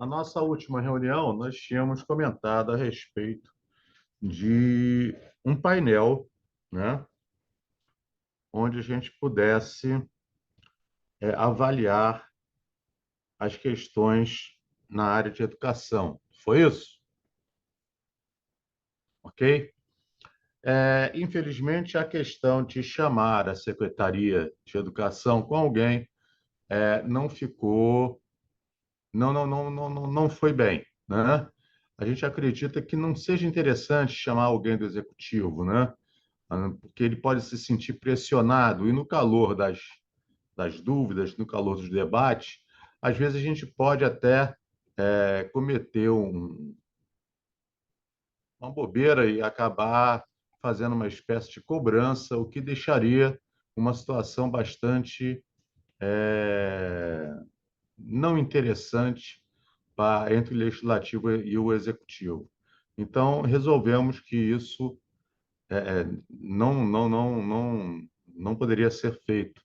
Na nossa última reunião, nós tínhamos comentado a respeito de um painel, né, onde a gente pudesse avaliar as questões na área de educação. Foi isso? Ok? Infelizmente, a questão de chamar a Secretaria de Educação com alguém não ficou, não foi bem, né? A gente acredita que não seja interessante chamar alguém do executivo, né? Porque ele pode se sentir pressionado e no calor das dúvidas, no calor dos debates, às vezes a gente pode até cometer uma bobeira e acabar fazendo uma espécie de cobrança, o que deixaria uma situação bastante não interessante entre o legislativo e o executivo. Então, resolvemos que isso não poderia ser feito,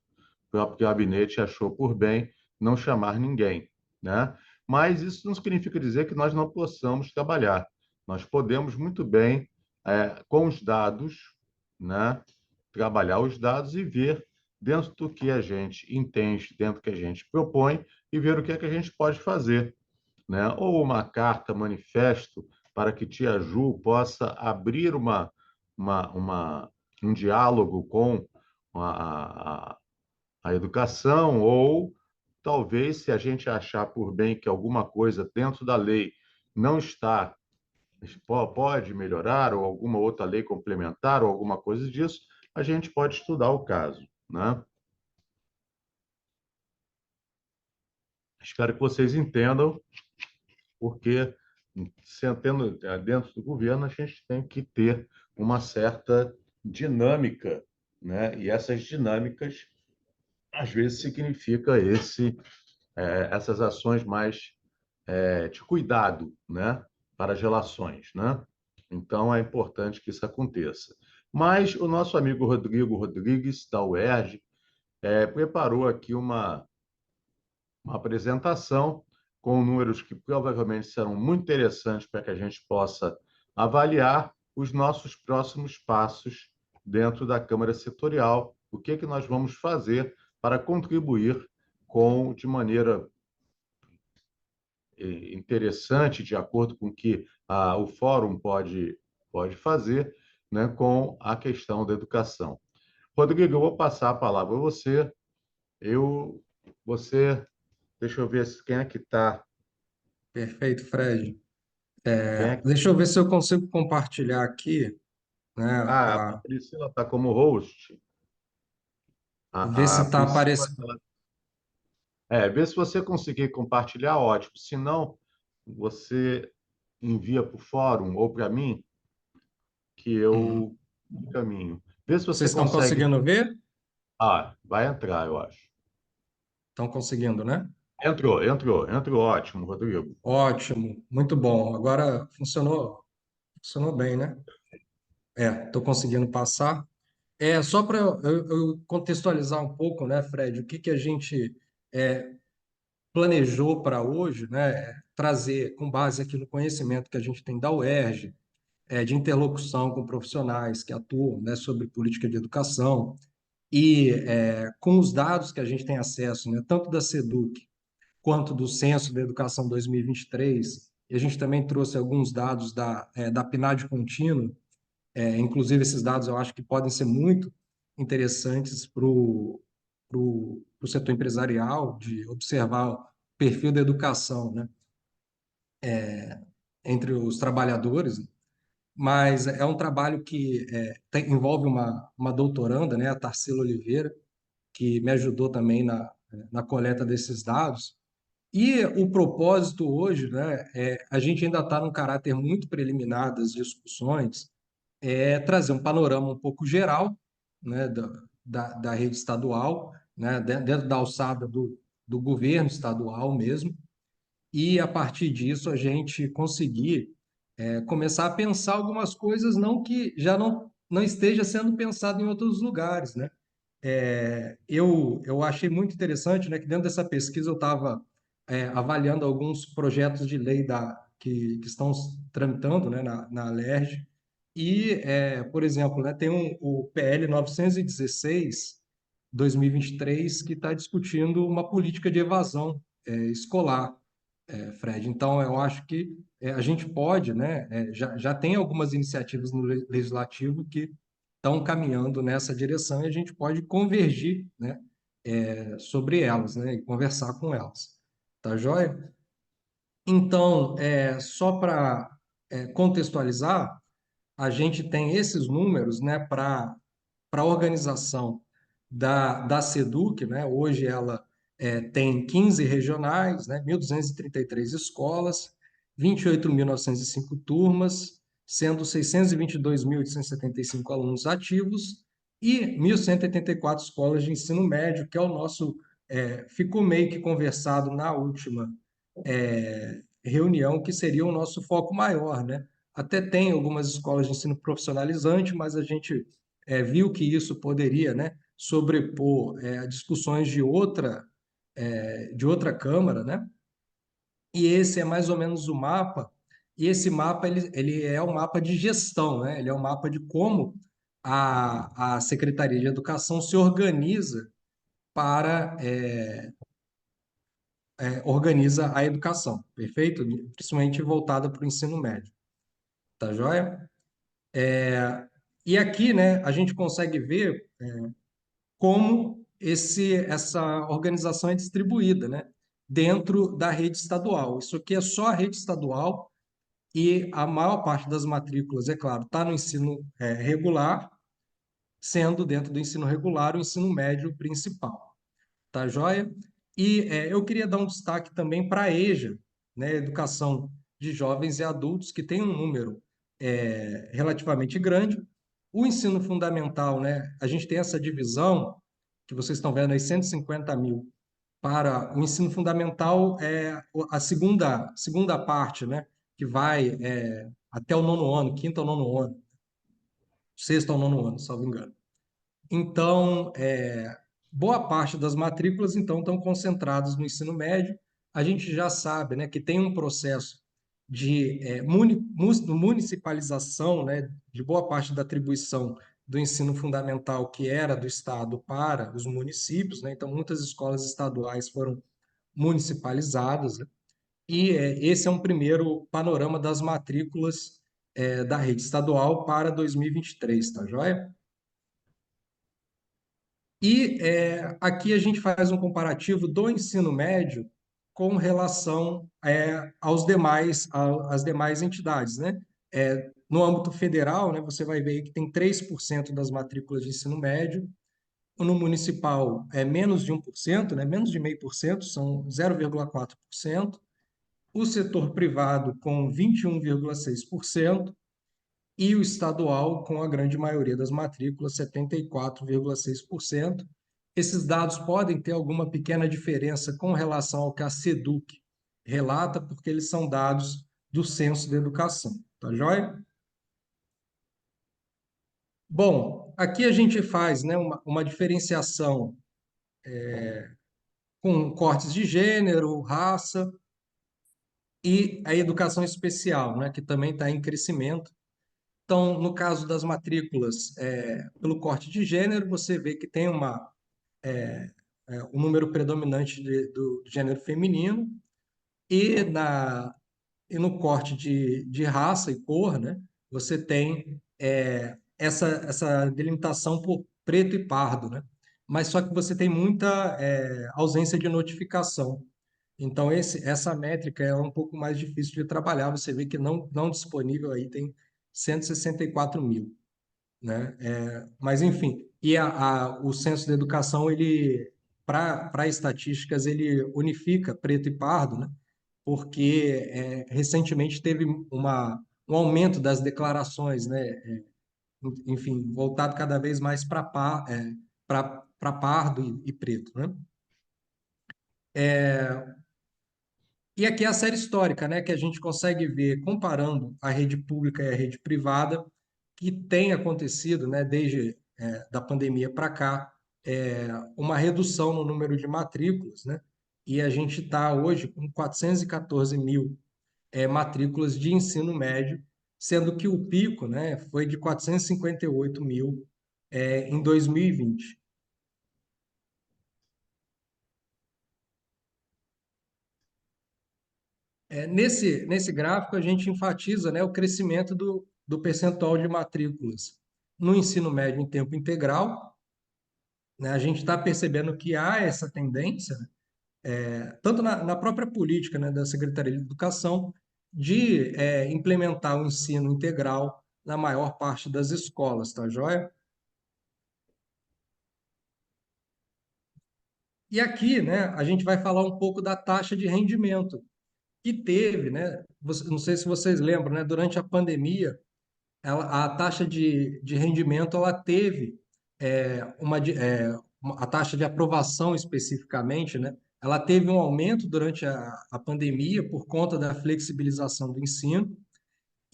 porque o gabinete achou por bem não chamar ninguém, né? Mas isso não significa dizer que nós não possamos trabalhar. Nós podemos muito bem, com os dados, né, trabalhar os dados e ver dentro do que a gente entende, dentro do que a gente propõe e ver o que é que a gente pode fazer, né? Ou uma carta manifesto para que Tia Ju possa abrir um diálogo com a, a educação, ou talvez, se a gente achar por bem que alguma coisa dentro da lei não está, pode melhorar, ou alguma outra lei complementar, ou alguma coisa disso, a gente pode estudar o caso, né? Espero que vocês entendam, porque sentando dentro do governo, a gente tem que ter uma certa dinâmica, né? E essas dinâmicas, às vezes, significa essas ações mais de cuidado, né? Para as relações, né? Então, é importante que isso aconteça. Mas o nosso amigo Rodrigo Rodrigues, da UERJ, preparou aqui uma apresentação com números que provavelmente serão muito interessantes para que a gente possa avaliar os nossos próximos passos dentro da Câmara Setorial, o que é que nós vamos fazer para contribuir de maneira interessante, de acordo com o que o Fórum pode fazer, né, com a questão da educação. Rodrigo, eu vou passar a palavra a você. Eu, você, deixa eu ver quem é que está. Perfeito, Fred. Quem é que... Deixa eu ver se eu consigo compartilhar aqui, né? A Priscila está como host. Ver A se está Priscila, aparecendo. vê se você conseguir compartilhar, ótimo. Se não, você envia para o fórum ou para mim, que Uhum. eu caminho. Vê se você Vocês estão consegue. conseguindo ver? Vai entrar, eu acho. Estão conseguindo, né? Entrou, ótimo, Rodrigo. Ótimo, muito bom. Agora funcionou bem, né? Estou conseguindo passar. Só para eu contextualizar um pouco, né, Fred, o que que a gente é, planejou para hoje, né? Trazer, com base aqui no conhecimento que a gente tem da UERJ, de interlocução com profissionais que atuam, né, sobre política de educação e com os dados que a gente tem acesso, né, tanto da SEDUC quanto do Censo da Educação 2023, e a gente também trouxe alguns dados da PNAD contínua, inclusive esses dados eu acho que podem ser muito interessantes para o setor empresarial, de observar o perfil da educação, né, entre os trabalhadores, mas é um trabalho que envolve uma doutoranda, né, a Tarsila Oliveira, que me ajudou também na coleta desses dados. E o propósito hoje, né, a gente ainda está num caráter muito preliminar das discussões, trazer um panorama um pouco geral, né, da rede estadual, né, dentro da alçada do governo estadual mesmo, e a partir disso a gente conseguir começar a pensar algumas coisas não que já não esteja sendo pensado em outros lugares, né? Eu achei muito interessante, né, que dentro dessa pesquisa eu estava avaliando alguns projetos de lei que estão tramitando, né, na LERJ. E, por exemplo, né, tem o PL 916, 2023, que está discutindo uma política de evasão escolar, Fred. Então, eu acho que a gente pode, né, já tem algumas iniciativas no legislativo que estão caminhando nessa direção e a gente pode convergir, né, sobre elas, né, e conversar com elas. Tá joia? Então, só para contextualizar, a gente tem esses números, né, para a organização da SEDUC, né? Hoje ela tem 15 regionais, né? 1.233 escolas, 28.905 turmas, sendo 622.875 alunos ativos e 1.184 escolas de ensino médio, que é o nosso, ficou meio que conversado na última reunião, que seria o nosso foco maior, né? Até tem algumas escolas de ensino profissionalizante, mas a gente viu que isso poderia, né, sobrepor discussões de outra Câmara, né? E esse é mais ou menos o mapa, e esse mapa ele é um mapa de gestão, né? Ele é um mapa de como a Secretaria de Educação se organiza para organiza a educação, perfeito? Principalmente voltada para o ensino médio, tá joia? E aqui, né, a gente consegue ver como essa organização é distribuída, né, dentro da rede estadual. Isso aqui é só a rede estadual e a maior parte das matrículas, é claro, está no ensino regular, sendo dentro do ensino regular o ensino médio principal. Tá joia? E eu queria dar um destaque também para a EJA, né, Educação de Jovens e Adultos, que tem um número relativamente grande. O ensino fundamental, né, a gente tem essa divisão, que vocês estão vendo aí, 150 mil para o ensino fundamental, a segunda parte, né, que vai até o nono ano, quinto ao nono ano, sexto ao nono ano, salvo engano. Então, boa parte das matrículas, então, estão concentradas no ensino médio. A gente já sabe, né, que tem um processo de municipalização, né, de boa parte da atribuição do ensino fundamental, que era do Estado para os municípios, né? Então, muitas escolas estaduais foram municipalizadas, né? E esse é um primeiro panorama das matrículas da rede estadual para 2023, tá joia? E aqui a gente faz um comparativo do ensino médio com relação às demais entidades, né? No âmbito federal, né, você vai ver que tem 3% das matrículas de ensino médio, no municipal é menos de 1%, né, menos de 0,5%, são 0,4%, o setor privado com 21,6%, e o estadual, com a grande maioria das matrículas, 74,6%. Esses dados podem ter alguma pequena diferença com relação ao que a SEDUC relata, porque eles são dados do Censo da Educação. Tá joia? Bom, aqui a gente faz, né, uma diferenciação com cortes de gênero, raça e a educação especial, né, que também está em crescimento. Então, no caso das matrículas, pelo corte de gênero, você vê que tem um número predominante do gênero feminino, e, e no corte de raça e cor, né, você tem essa delimitação por preto e pardo, né? Mas só que você tem muita ausência de notificação. Então, essa métrica é um pouco mais difícil de trabalhar. Você vê que não disponível aí tem 164 mil, né? Mas enfim, e o censo da educação, ele para estatísticas, ele unifica preto e pardo, né? Porque recentemente teve um aumento das declarações, né? Enfim, voltado cada vez mais para pardo e preto, né? E aqui é a série histórica, né, que a gente consegue ver, comparando a rede pública e a rede privada, que tem acontecido, né, desde da pandemia para cá, uma redução no número de matrículas, né, e a gente está hoje com 414 mil matrículas de ensino médio, sendo que o pico, né, foi de 458 mil em 2020. Nesse gráfico, a gente enfatiza, né, o crescimento do percentual de matrículas no ensino médio em tempo integral, né? A gente está percebendo que há essa tendência, tanto na própria política, né, da Secretaria de Educação, de implementar o ensino integral na maior parte das escolas, tá joia? E aqui, né, a gente vai falar um pouco da taxa de rendimento que teve, né? Não sei se vocês lembram, né? Durante a pandemia, a taxa de rendimento ela teve a taxa de aprovação especificamente, né? Ela teve um aumento durante a pandemia por conta da flexibilização do ensino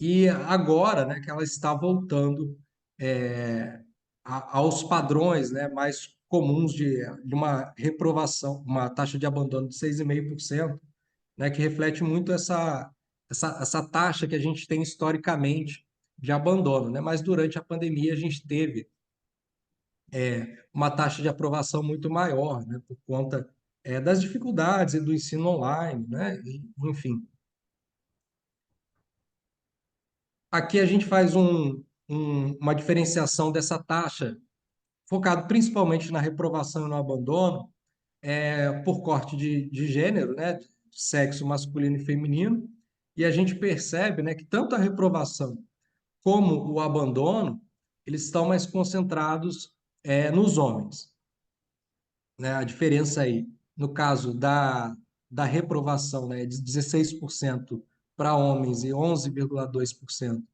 e agora, né, que ela está voltando é, aos padrões, né, mais comuns de uma reprovação, uma taxa de abandono de 6,5%, né, que reflete muito essa taxa que a gente tem historicamente de abandono, né? Mas durante a pandemia a gente teve uma taxa de aprovação muito maior, né, por conta das dificuldades do ensino online, né? Enfim, aqui a gente faz uma diferenciação dessa taxa, focado principalmente na reprovação e no abandono, por corte de gênero, né, de sexo masculino e feminino, e a gente percebe, né, que tanto a reprovação como o abandono, eles estão mais concentrados nos homens, né? A diferença aí, no caso da reprovação, né, é de 16% para homens e 11,2%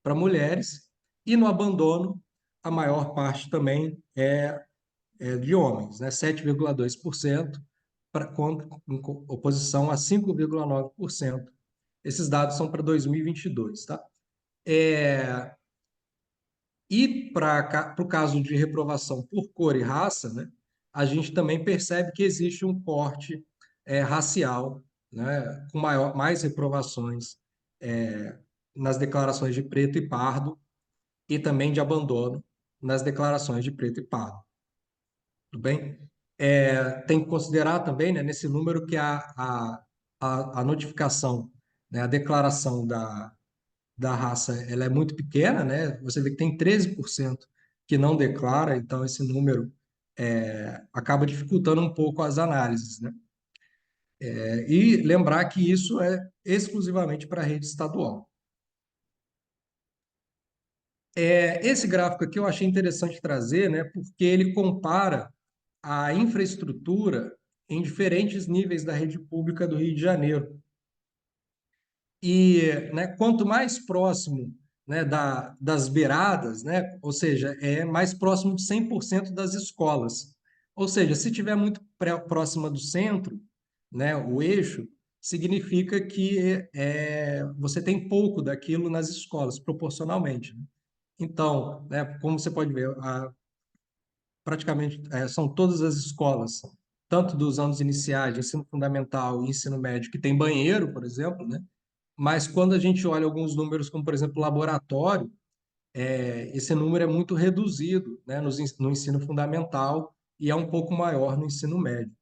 para mulheres, e no abandono, a maior parte também é de homens, né, 7,2%, em oposição a 5,9%. Esses dados são para 2022, tá? É, E para o caso de reprovação por cor e raça, né, a gente também percebe que existe um corte racial, né, com mais reprovações nas declarações de preto e pardo e também de abandono nas declarações de preto e pardo. Tudo bem? Tem que considerar também, né, nesse número que a notificação, né, a declaração da raça ela é muito pequena, né? Você vê que tem 13% que não declara, então esse número acaba dificultando um pouco as análises, né? E lembrar que isso é exclusivamente para a rede estadual. Esse gráfico aqui eu achei interessante trazer, né? Porque ele compara a infraestrutura em diferentes níveis da rede pública do Rio de Janeiro. E, né, quanto mais próximo, né, das beiradas, né, ou seja, é mais próximo de 100% das escolas. Ou seja, se tiver muito próxima do centro, né, o eixo, significa que você tem pouco daquilo nas escolas, proporcionalmente, né? Então, né, como você pode ver, praticamente são todas as escolas, tanto dos anos iniciais, de ensino fundamental e ensino médio, que tem banheiro, por exemplo, né? Mas quando a gente olha alguns números, como por exemplo laboratório, esse número é muito reduzido, né, no ensino fundamental e é um pouco maior no ensino médio,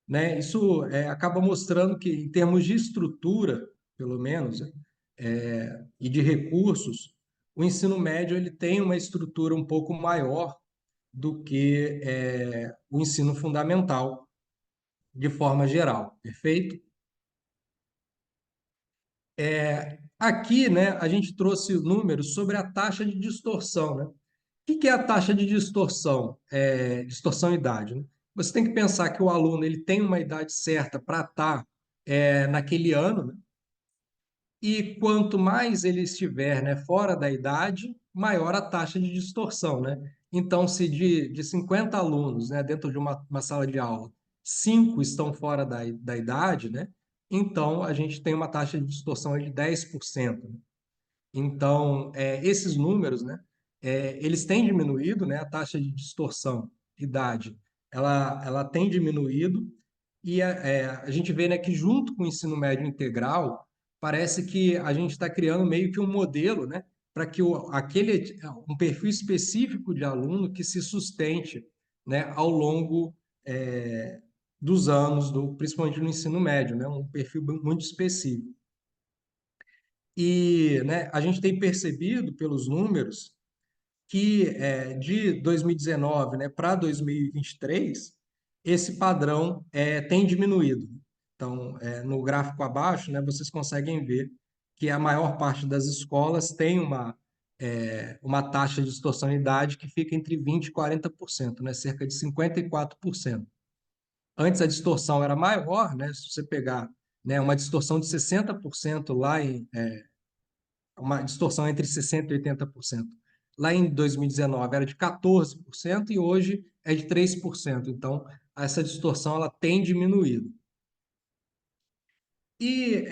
né? Isso acaba mostrando que, em termos de estrutura, pelo menos, e de recursos, o ensino médio ele tem uma estrutura um pouco maior do que o ensino fundamental, de forma geral, perfeito? Aqui, né, a gente trouxe números sobre a taxa de distorção, né? O que é a taxa de distorção? Distorção idade, né? Você tem que pensar que o aluno ele tem uma idade certa para estar naquele ano, né? E quanto mais ele estiver, né, fora da idade, maior a taxa de distorção, né? Então, se de 50 alunos, né, dentro de uma sala de aula, 5 estão fora da idade, né? Então, a gente tem uma taxa de distorção aí de 10%. Né? Então, esses números, né, eles têm diminuído, né? A taxa de distorção, idade, ela tem diminuído, E a gente vê, né, que junto com o ensino médio integral, parece que a gente está criando meio que um modelo, né, para que um perfil específico de aluno que se sustente, né, ao longo dos anos, principalmente no ensino médio, né, um perfil muito específico. E, né, a gente tem percebido pelos números que de 2019, né, para 2023, esse padrão tem diminuído. Então, no gráfico abaixo, né, vocês conseguem ver que a maior parte das escolas tem uma taxa de distorcionidade que fica entre 20% e 40%, né, cerca de 54%. Antes a distorção era maior, né, se você pegar, né, uma distorção de 60% uma distorção entre 60% e 80%. Lá em 2019 era de 14% e hoje é de 3%. Então, essa distorção ela tem diminuído. E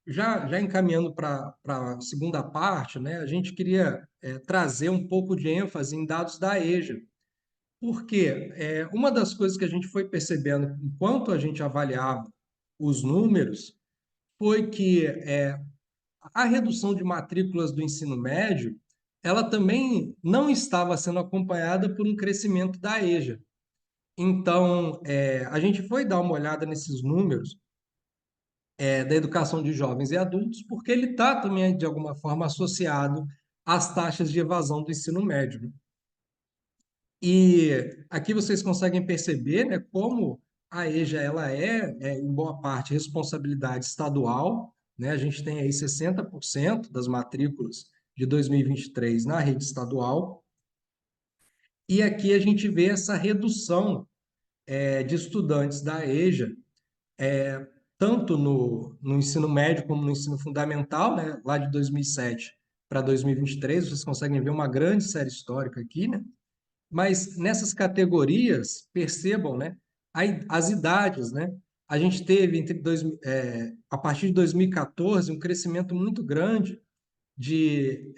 já encaminhando para a segunda parte, né, a gente queria trazer um pouco de ênfase em dados da EJA, porque uma das coisas que a gente foi percebendo enquanto a gente avaliava os números foi que a redução de matrículas do ensino médio, ela também não estava sendo acompanhada por um crescimento da EJA. Então, a gente foi dar uma olhada nesses números da educação de jovens e adultos, porque ele está também, de alguma forma, associado às taxas de evasão do ensino médio, né? E aqui vocês conseguem perceber, né, como a EJA ela em boa parte, responsabilidade estadual, né? A gente tem aí 60% das matrículas de 2023 na rede estadual, e aqui a gente vê essa redução de estudantes da EJA, tanto no ensino médio como no ensino fundamental, né? Lá de 2007 para 2023, vocês conseguem ver uma grande série histórica aqui, né? Mas nessas categorias, percebam, né, as idades, né? A gente teve a partir de 2014 um crescimento muito grande de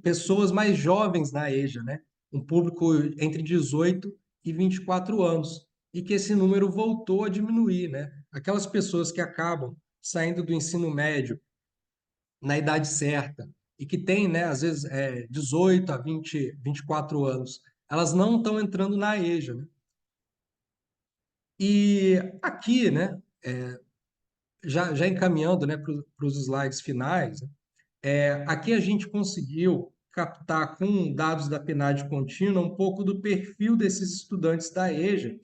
pessoas mais jovens na EJA, né? Um público entre 18 e 24 anos, e que esse número voltou a diminuir, né? Aquelas pessoas que acabam saindo do ensino médio na idade certa e que têm, né, às vezes, 18 a 24 anos, elas não estão entrando na EJA, né? E aqui, né, já encaminhando, né, para os slides finais, né, aqui a gente conseguiu captar com dados da PNAD contínua um pouco do perfil desses estudantes da EJA.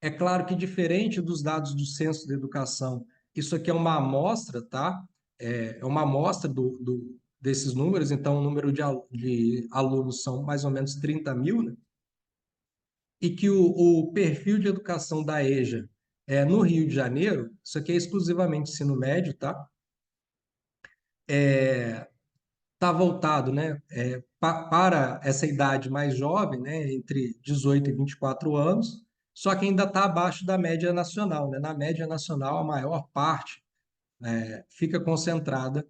É claro que diferente dos dados do Censo de Educação, isso aqui é uma amostra, tá? É uma amostra desses números, então o número de alunos são mais ou menos 30 mil, né? E que o perfil de educação da EJA no Rio de Janeiro, isso aqui é exclusivamente ensino médio, tá? Está voltado, né, para essa idade mais jovem, né, entre 18 e 24 anos, só que ainda está abaixo da média nacional, né? Na média nacional, a maior parte fica concentrada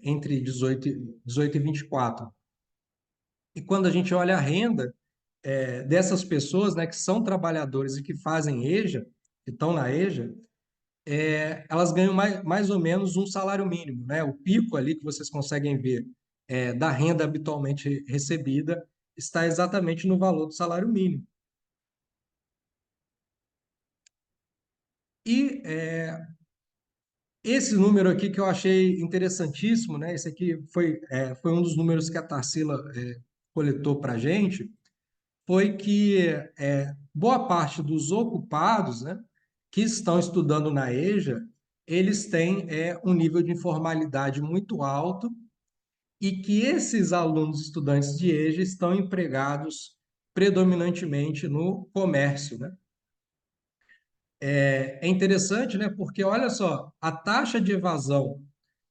entre 18 e 24. E quando a gente olha a renda dessas pessoas, né, que são trabalhadores e que fazem EJA, que estão na EJA, elas ganham mais ou menos um salário mínimo, né? O pico ali que vocês conseguem ver da renda habitualmente recebida está exatamente no valor do salário mínimo. E esse número aqui que eu achei interessantíssimo, né? Esse aqui foi um dos números que a Tarsila coletou para a gente, foi que boa parte dos ocupados, né, que estão estudando na EJA, eles têm um nível de informalidade muito alto e que esses alunos estudantes de EJA estão empregados predominantemente no comércio, né? É interessante, né, porque olha só, a taxa de evasão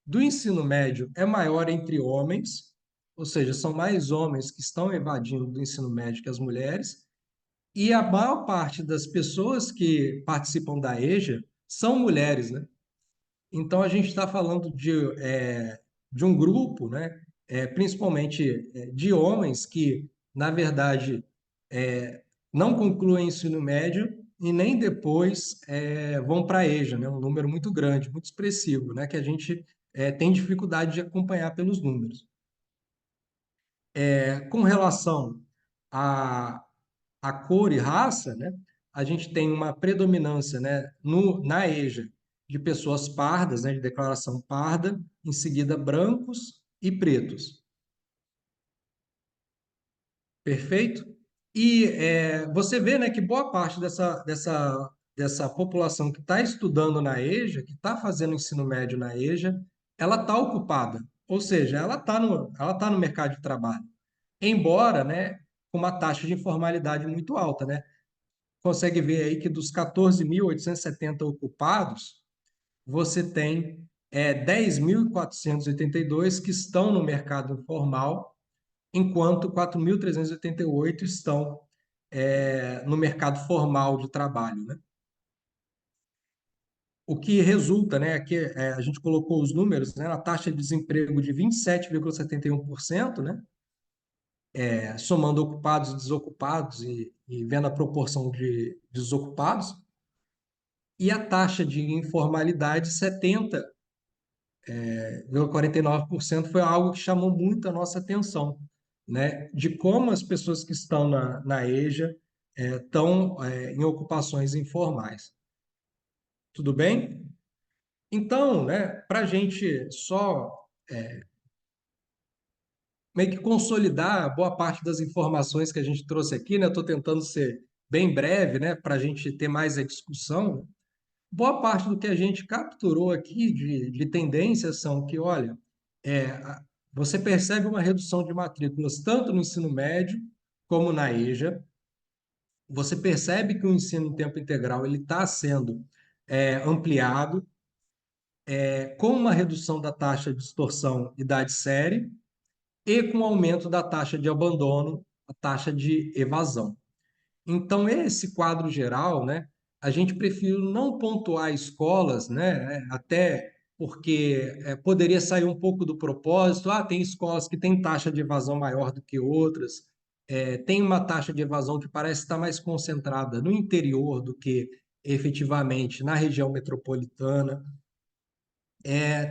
do ensino médio é maior entre homens, ou seja, são mais homens que estão evadindo do ensino médio que as mulheres, e a maior parte das pessoas que participam da EJA são mulheres, né? Então a gente está falando de um grupo, né? Principalmente de homens que, na verdade, não concluem ensino médio e nem depois vão para a EJA, né? Um número muito grande, muito expressivo, né? Que a gente tem dificuldade de acompanhar pelos números. Com relação a, a cor e raça, né? A gente tem uma predominância, né? Na EJA de pessoas pardas, né? De declaração parda, em seguida brancos e pretos. Perfeito? E você vê, né, que boa parte dessa população que está estudando na EJA, que está fazendo ensino médio na EJA, ela está ocupada, ou seja, ela tá no mercado de trabalho. Embora, né, com uma taxa de informalidade muito alta, né? Consegue ver aí que dos 14.870 ocupados, você tem 10.482 que estão no mercado informal, enquanto 4.388 estão no mercado formal de trabalho, né? O que resulta, né, que a gente colocou os números, né, na taxa de desemprego de 27,71%, né, somando ocupados e desocupados e vendo a proporção de desocupados, e a taxa de informalidade 70,49% foi algo que chamou muito a nossa atenção, né? De como as pessoas que estão na EJA estão em ocupações informais. Tudo bem? Então, né, para a gente só meio que consolidar boa parte das informações que a gente trouxe aqui, né? Estou tentando ser bem breve, né, para a gente ter mais a discussão. Boa parte do que a gente capturou aqui de tendências são que, olha, você percebe uma redução de matrículas tanto no ensino médio como na EJA. Você percebe que o ensino em tempo integral ele está sendo ampliado, com uma redução da taxa de extorsão idade-série e com o aumento da taxa de abandono, a taxa de evasão. Então, esse quadro geral, né, a gente prefere não pontuar escolas, né, até porque poderia sair um pouco do propósito. Tem escolas que têm taxa de evasão maior do que outras, tem uma taxa de evasão que parece estar mais concentrada no interior do que efetivamente na região metropolitana.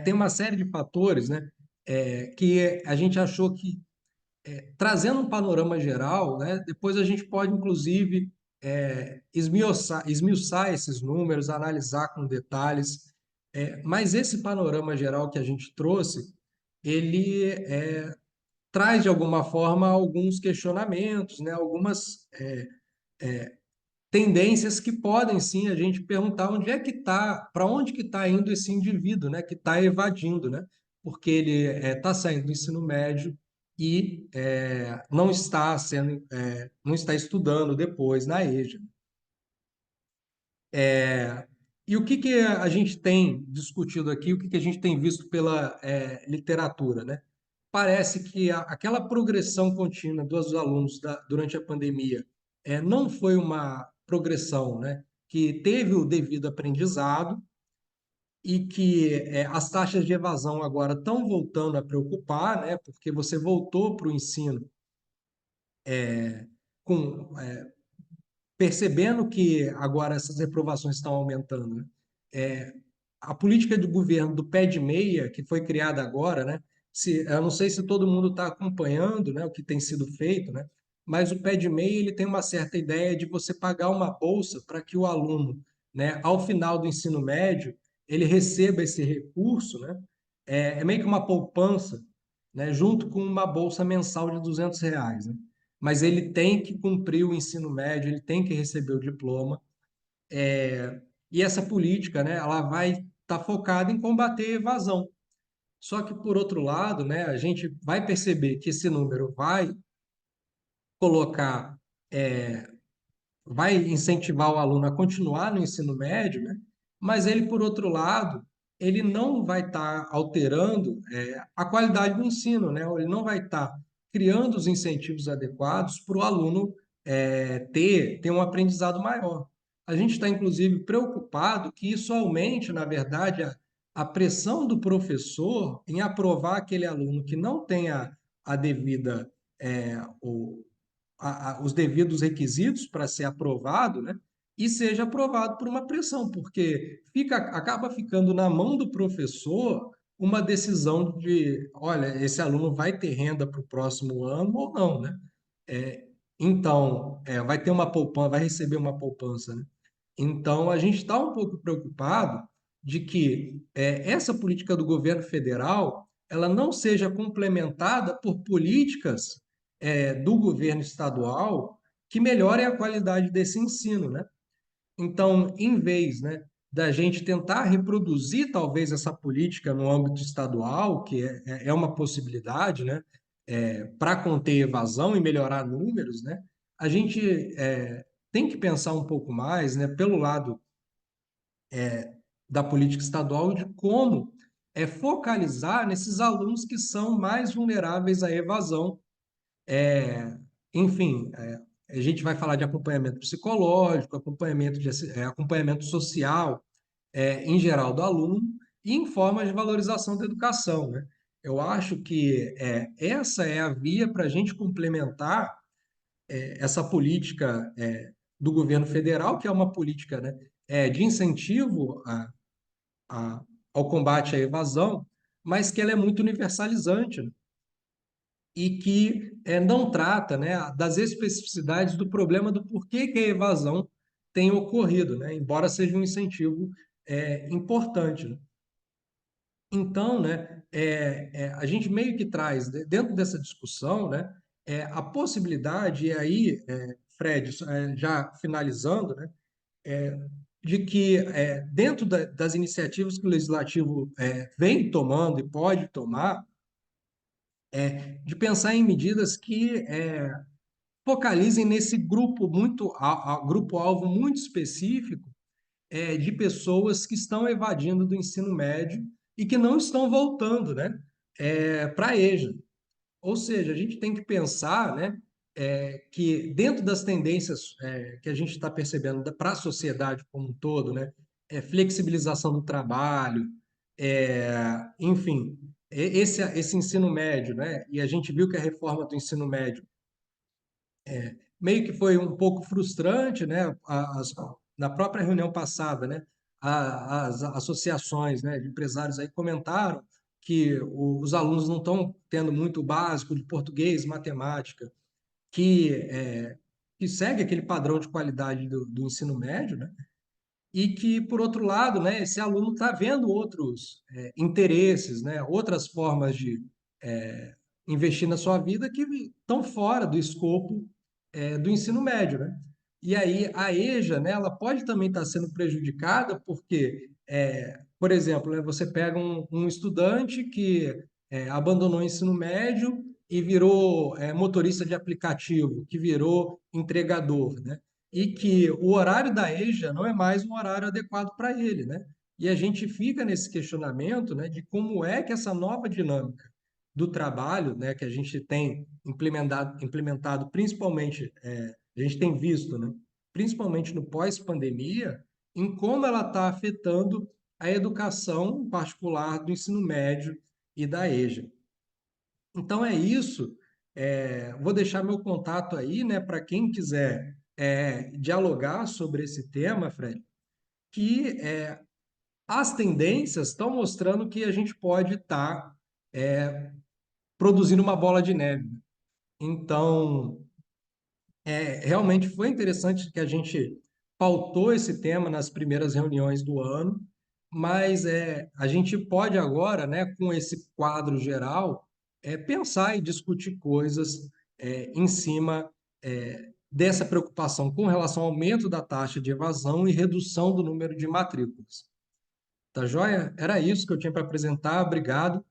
Tem uma série de fatores, né, que a gente achou que trazendo um panorama geral, né, depois a gente pode, inclusive, esmiuçar esses números, analisar com detalhes, mas esse panorama geral que a gente trouxe, ele traz, de alguma forma, alguns questionamentos, né, algumas tendências que podem, sim, a gente perguntar onde é que está, para onde que está indo esse indivíduo, né, que está evadindo, né, porque ele está saindo do ensino médio e não está estudando depois na EJA. E o que que a gente tem discutido aqui, o que que a gente tem visto pela literatura, né? Parece que aquela progressão contínua dos alunos durante a pandemia não foi uma progressão, né, que teve o devido aprendizado e que as taxas de evasão agora estão voltando a preocupar, né, porque você voltou para o ensino com percebendo que agora essas reprovações estão aumentando, né? A política do governo do pé de meia, que foi criada agora, né? Eu não sei se todo mundo está acompanhando, né, o que tem sido feito, né? Mas o pé de meia ele tem uma certa ideia de você pagar uma bolsa para que o aluno, né, ao final do ensino médio, ele receba esse recurso, né? É meio que uma poupança, né, junto com uma bolsa mensal de R$ 200, né? Mas ele tem que cumprir o ensino médio, ele tem que receber o diploma. E essa política, né, ela vai estar focada em combater a evasão. Só que, por outro lado, né, a gente vai perceber que esse número colocar, é, vai incentivar o aluno a continuar no ensino médio, né? Mas ele, por outro lado, ele não vai estar alterando a qualidade do ensino, né? Ele não vai estar criando os incentivos adequados para o aluno ter um aprendizado maior. A gente está, inclusive, preocupado que isso aumente, na verdade, a pressão do professor em aprovar aquele aluno que não tenha a devida, o, os devidos requisitos para ser aprovado, né? e seja aprovado por uma pressão, porque acaba ficando na mão do professor uma decisão de, olha, esse aluno vai ter renda para o próximo ano ou não, né? É, então, vai ter uma poupança, vai receber uma poupança, né? Então, a gente está um pouco preocupado de que essa política do governo federal ela não seja complementada por políticas do governo estadual que melhorem a qualidade desse ensino, né? Então, em vez, né, da gente tentar reproduzir talvez essa política no âmbito estadual, que é uma possibilidade, né, para conter evasão e melhorar números, né, a gente tem que pensar um pouco mais, né, pelo lado da política estadual de como focalizar nesses alunos que são mais vulneráveis à evasão. É, enfim, a gente vai falar de acompanhamento psicológico, acompanhamento social, em geral do aluno, e em formas de valorização da educação, né? Eu acho que essa é a via para a gente complementar essa política do governo federal, que é uma política, né, de incentivo a- ao combate à evasão, mas que ela é muito universalizante, né? E que não trata, né, das especificidades do problema do porquê que a evasão tem ocorrido, né, embora seja um incentivo importante, né? Então, né, a gente meio que traz dentro dessa discussão, né, a possibilidade, e aí, Fred, já finalizando, né, de que dentro das iniciativas que o legislativo vem tomando e pode tomar, de pensar em medidas que focalizem nesse grupo grupo-alvo muito específico de pessoas que estão evadindo do ensino médio e que não estão voltando, né, para a EJA. Ou seja, a gente tem que pensar, né, que dentro das tendências que a gente está percebendo para a sociedade como um todo, né, flexibilização do trabalho, enfim, esse ensino médio, né, e a gente viu que a reforma do ensino médio meio que foi um pouco frustrante, né? Na própria reunião passada, né? As associações, né, de empresários aí comentaram que os alunos não estão tendo muito o básico de português, matemática, que segue aquele padrão de qualidade do ensino médio, né? E que, por outro lado, né, esse aluno está vendo outros interesses, né, outras formas de investir na sua vida que estão fora do escopo do ensino médio, né? E aí a EJA, né, ela pode também estar sendo prejudicada porque, por exemplo, né, você pega um estudante que abandonou o ensino médio e virou motorista de aplicativo, que virou entregador, né? E que o horário da EJA não é mais um horário adequado para ele, né? E a gente fica nesse questionamento, né, de como é que essa nova dinâmica do trabalho, né, que a gente tem implementado principalmente, a gente tem visto, né, principalmente no pós-pandemia, em como ela está afetando a educação em particular do ensino médio e da EJA. Então é isso. Vou deixar meu contato aí, né, para quem quiser dialogar sobre esse tema, Fred, que as tendências estão mostrando que a gente pode estar produzindo uma bola de neve. Então, realmente foi interessante que a gente pautou esse tema nas primeiras reuniões do ano, mas a gente pode agora, né, com esse quadro geral, pensar e discutir coisas em cima dessa preocupação com relação ao aumento da taxa de evasão e redução do número de matrículas. Tá joia? Era isso que eu tinha para apresentar. Obrigado.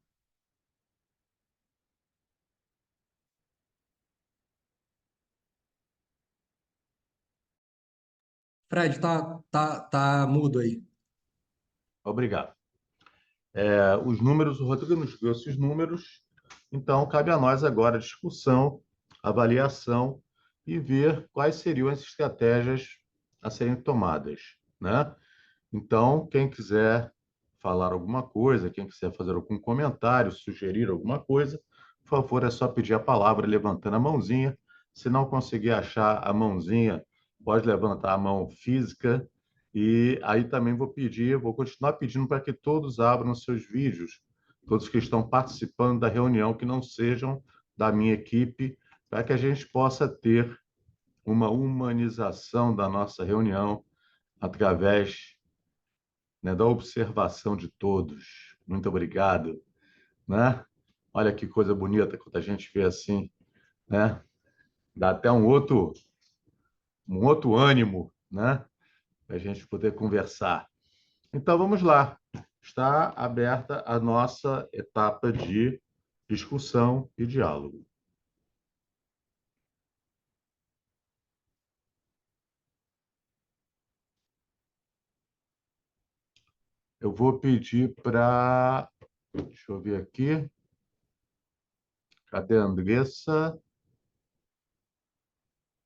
Fred, tá mudo aí. Obrigado. Os números, o Rodrigo nos deu esses números, então cabe a nós agora a discussão, avaliação e ver quais seriam as estratégias a serem tomadas, né? Então, quem quiser falar alguma coisa, quem quiser fazer algum comentário, sugerir alguma coisa, por favor, é só pedir a palavra levantando a mãozinha. Se não conseguir achar a mãozinha pode levantar a mão física. E aí também vou continuar pedindo para que todos abram seus vídeos, todos que estão participando da reunião, que não sejam da minha equipe, para que a gente possa ter uma humanização da nossa reunião através, né, da observação de todos. Muito obrigado, né? Olha que coisa bonita quando a gente vê assim, né? Dá até um outro ânimo, né? Para a gente poder conversar. Então vamos lá. Está aberta a nossa etapa de discussão e diálogo. Eu vou pedir para. Deixa eu ver aqui. Cadê a Andressa?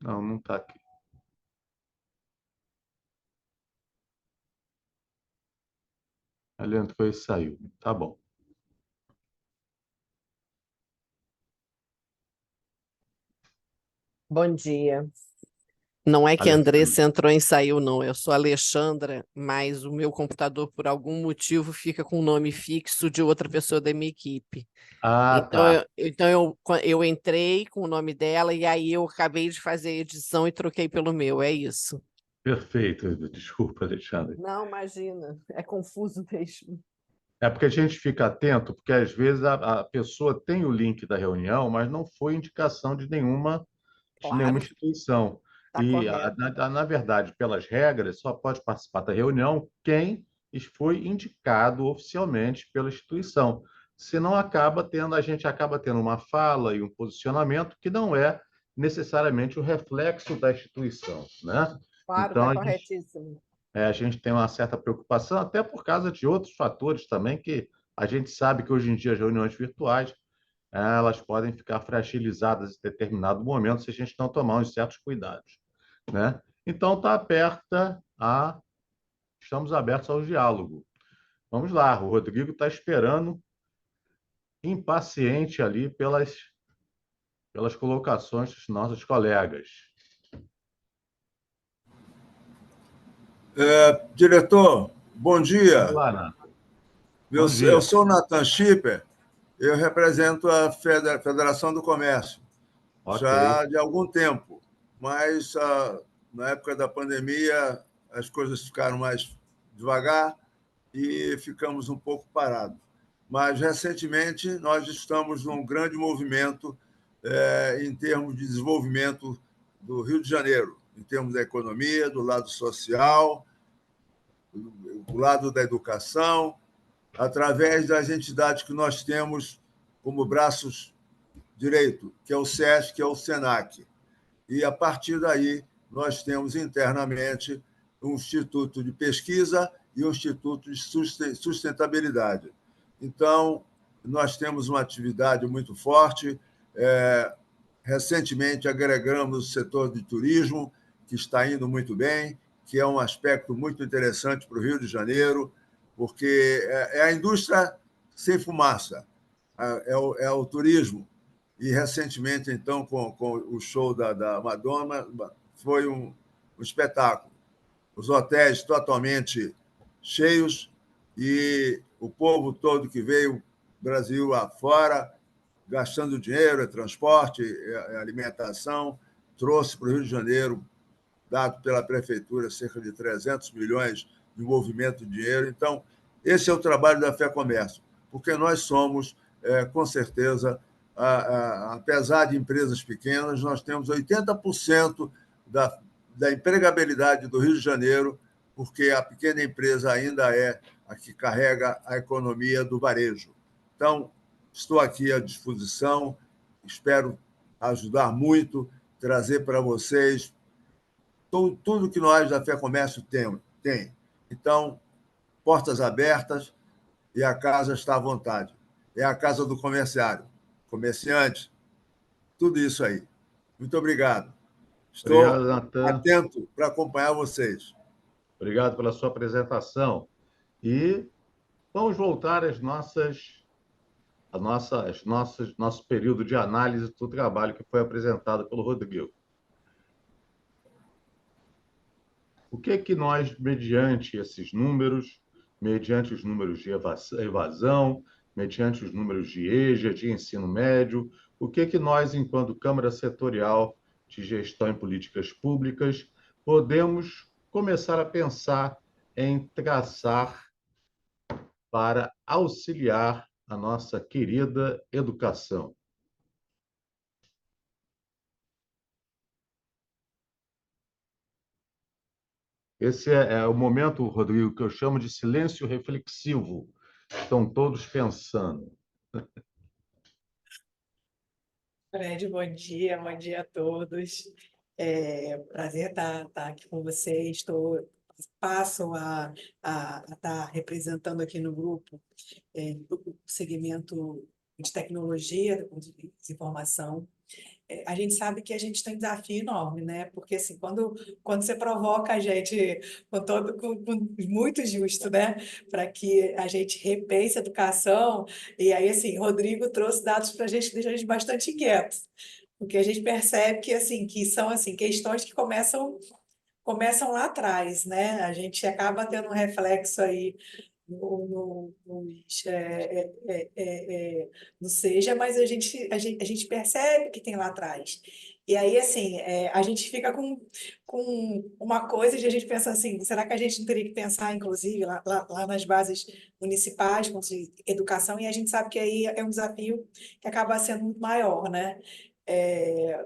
Não, não está aqui. Ela entrou e saiu. Tá bom. Bom dia. Não é que a Alessandra. Andressa entrou e saiu, não. Eu sou a Alexandra, mas o meu computador, por algum motivo, fica com o nome fixo de outra pessoa da minha equipe. Ah, Então, tá. eu entrei com o nome dela e aí eu acabei de fazer a edição e troquei pelo meu. É isso. Perfeito. Desculpa, Alexandre. Não, imagina. É confuso mesmo. É porque a gente fica atento, porque às vezes a pessoa tem o link da reunião, mas não foi indicação de nenhuma Claro, instituição. está E, correto. na verdade, pelas regras, só pode participar da reunião quem foi indicado oficialmente pela instituição. Senão a gente acaba tendo uma fala e um posicionamento que não é necessariamente o reflexo da instituição, né? Claro, Então, está corretíssimo. a gente tem uma certa preocupação, até por causa de outros fatores também, que a gente sabe que hoje em dia as reuniões virtuais elas podem ficar fragilizadas em determinado momento se a gente não tomar uns certos cuidados, né? Então, estamos abertos ao diálogo. Vamos lá, o Rodrigo está esperando, impaciente ali pelas colocações dos nossos colegas. Diretor, bom Vamos dia. lá, Nathan. Eu, Bom eu dia. sou o Nathan Schipper, eu represento a Federação do Comércio Ok. já de algum tempo, mas na época da pandemia as coisas ficaram mais devagar e ficamos um pouco parados. Mas recentemente nós estamos num grande movimento em termos de desenvolvimento do Rio de Janeiro, em termos da economia, do lado social, do lado da educação, através das entidades que nós temos como braços direito, que é o SESC, que é o SENAC. E, a partir daí, nós temos internamente um instituto de pesquisa e um instituto de sustentabilidade. Então, nós temos uma atividade muito forte. Recentemente, agregamos o setor de turismo, que está indo muito bem, que é um aspecto muito interessante para o Rio de Janeiro, porque é a indústria sem fumaça, é o turismo. E, recentemente, então, com o show da Madonna, foi um espetáculo. Os hotéis totalmente cheios e o povo todo que veio Brasil afora, gastando dinheiro, transporte, alimentação, trouxe para o Rio de Janeiro, dado pela prefeitura, cerca de 300 milhões de movimento de dinheiro. Então, esse é o trabalho da Fé Comércio, porque nós somos, com certeza, apesar de empresas pequenas, nós temos 80% da empregabilidade do Rio de Janeiro, porque a pequena empresa ainda é a que carrega a economia do varejo. Então, estou aqui à disposição, espero ajudar muito, trazer para vocês tudo que nós da Fé Comércio tem. Então, portas abertas e a casa está à vontade. É a casa do comerciário, comerciante, tudo isso aí. Muito obrigado. Obrigado, Estou Natan. atento para acompanhar vocês. Obrigado pela sua apresentação. E vamos voltar nosso período de análise do trabalho que foi apresentado pelo Rodrigo. O que é que nós, mediante esses números, mediante os números de evasão, mediante os números de EJA, de ensino médio, o que é que nós, enquanto Câmara Setorial de Gestão em Políticas Públicas, podemos começar a pensar em traçar para auxiliar a nossa querida educação? Esse é o momento, Rodrigo, que eu chamo de silêncio reflexivo. Estão todos pensando. Fred, bom dia a todos. Prazer estar aqui com vocês. Passo a estar representando aqui no grupo o segmento de tecnologia, de informação. A gente sabe que a gente tem um desafio enorme, né? Porque assim, quando você provoca a gente com muito justo, né? Para que a gente repense a educação, e aí assim, Rodrigo trouxe dados para a gente, deixa a gente bastante inquieto, porque a gente percebe que assim, que são assim questões que começam lá atrás, né? A gente acaba tendo um reflexo aí no seja, mas a gente percebe que tem lá atrás. E aí, assim, a gente fica com uma coisa de a gente pensar assim, será que a gente não teria que pensar, inclusive, lá nas bases municipais, com educação, e a gente sabe que aí é um desafio que acaba sendo muito maior, né? É,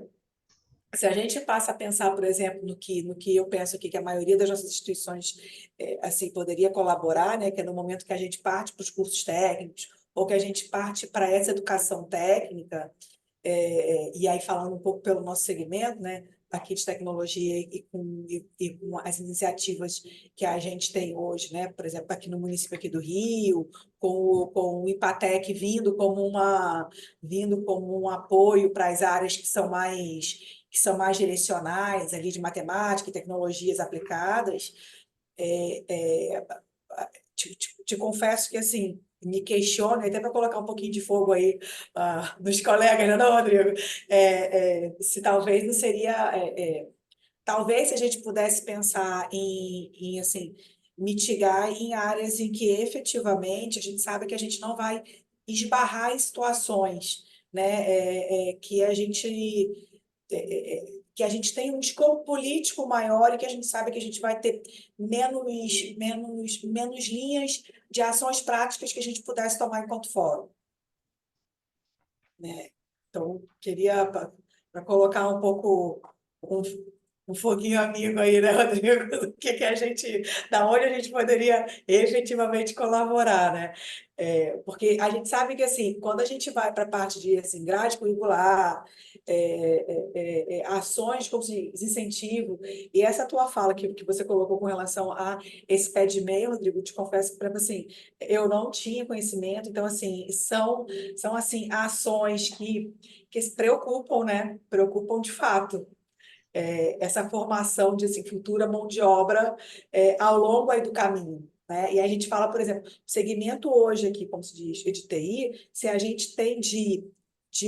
Se a gente passa a pensar, por exemplo, no que eu penso aqui, que a maioria das nossas instituições assim, poderia colaborar, né, que é no momento que a gente parte para os cursos técnicos, ou que a gente parte para essa educação técnica, e aí falando um pouco pelo nosso segmento, né, aqui de tecnologia e com as iniciativas que a gente tem hoje, né, por exemplo, aqui no município aqui do Rio, com o Ipatec vindo como um apoio para as áreas que são mais direcionais, ali de matemática e tecnologias aplicadas. É, é, te confesso que, assim, me questiono, até para colocar um pouquinho de fogo aí nos colegas, não, Rodrigo? Se talvez não seria... talvez se a gente pudesse pensar em assim, mitigar em áreas em que efetivamente a gente sabe que a gente não vai esbarrar em situações, né, que a gente tem um escopo político maior e que a gente sabe que a gente vai ter menos linhas de ações práticas que a gente pudesse tomar enquanto fórum, né? Então, queria para colocar um pouco um foguinho amigo aí, né, Rodrigo? Que a gente, da onde a gente poderia efetivamente colaborar, né? Porque a gente sabe que assim, quando a gente vai para a parte de assim, grade curricular, ações como de incentivo, e essa tua fala que você colocou com relação a esse pé de meia, Rodrigo, te confesso que assim, eu não tinha conhecimento, então assim, são assim, ações que se preocupam, né? Preocupam de fato. Essa formação de assim, futura mão de obra ao longo aí do caminho. Né? E a gente fala, por exemplo, segmento hoje aqui, como se diz, de TI, se a gente tem de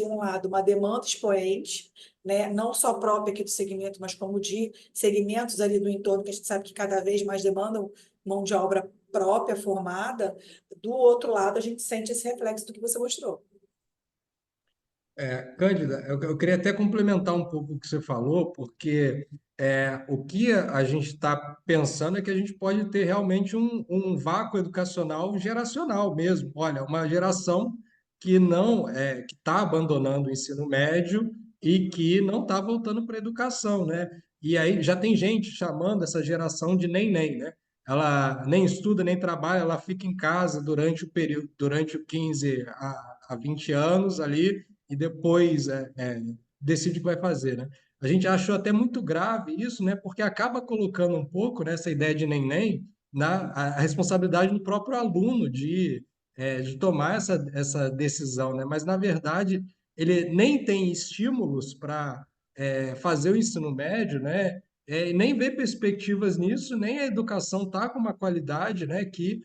um lado uma demanda expoente, né? Não só própria aqui do segmento, mas como de segmentos ali do entorno, que a gente sabe que cada vez mais demandam mão de obra própria, formada, do outro lado a gente sente esse reflexo do que você mostrou. Cândida, eu queria até complementar um pouco o que você falou, porque o que a gente está pensando é que a gente pode ter realmente um vácuo educacional geracional mesmo. Olha, uma geração que não que está abandonando o ensino médio e que não está voltando para a educação, né? E aí já tem gente chamando essa geração de nem, né? Ela nem estuda, nem trabalha, ela fica em casa durante o período, durante o 15 a 20 anos ali e depois decide o que vai fazer, né? A gente achou até muito grave isso, né? Porque acaba colocando um pouco nessa ideia de neném a responsabilidade do próprio aluno de tomar essa decisão, né? Mas, na verdade, ele nem tem estímulos para fazer o ensino médio, né? E nem vê perspectivas nisso, nem a educação está com uma qualidade, né, que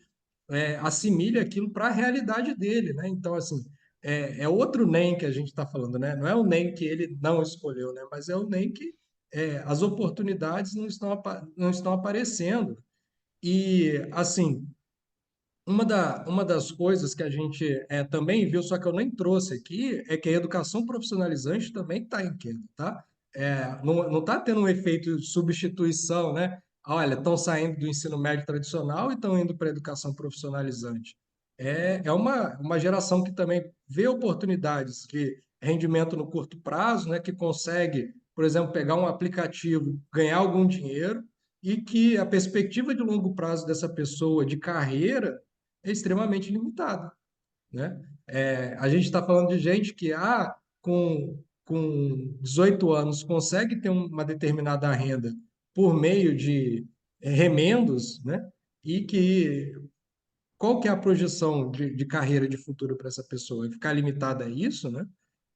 assimile aquilo para a realidade dele, né? Então, assim, é outro NEM que a gente está falando, né? Não é o NEM que ele não escolheu, né? Mas é o NEM que as oportunidades não estão aparecendo. E, assim, uma das coisas que a gente também viu, só que eu nem trouxe aqui, é que a educação profissionalizante também está em queda, tá? Não está tendo um efeito de substituição, né? Olha, estão saindo do ensino médio tradicional e estão indo para a educação profissionalizante. É uma geração que também vê oportunidades de rendimento no curto prazo, né? Que consegue, por exemplo, pegar um aplicativo, ganhar algum dinheiro, e que a perspectiva de longo prazo dessa pessoa de carreira é extremamente limitada, né? A gente está falando de gente que com 18 anos consegue ter uma determinada renda por meio de remendos, né? E que qual que é a projeção de carreira de futuro para essa pessoa? É ficar limitada a isso, né?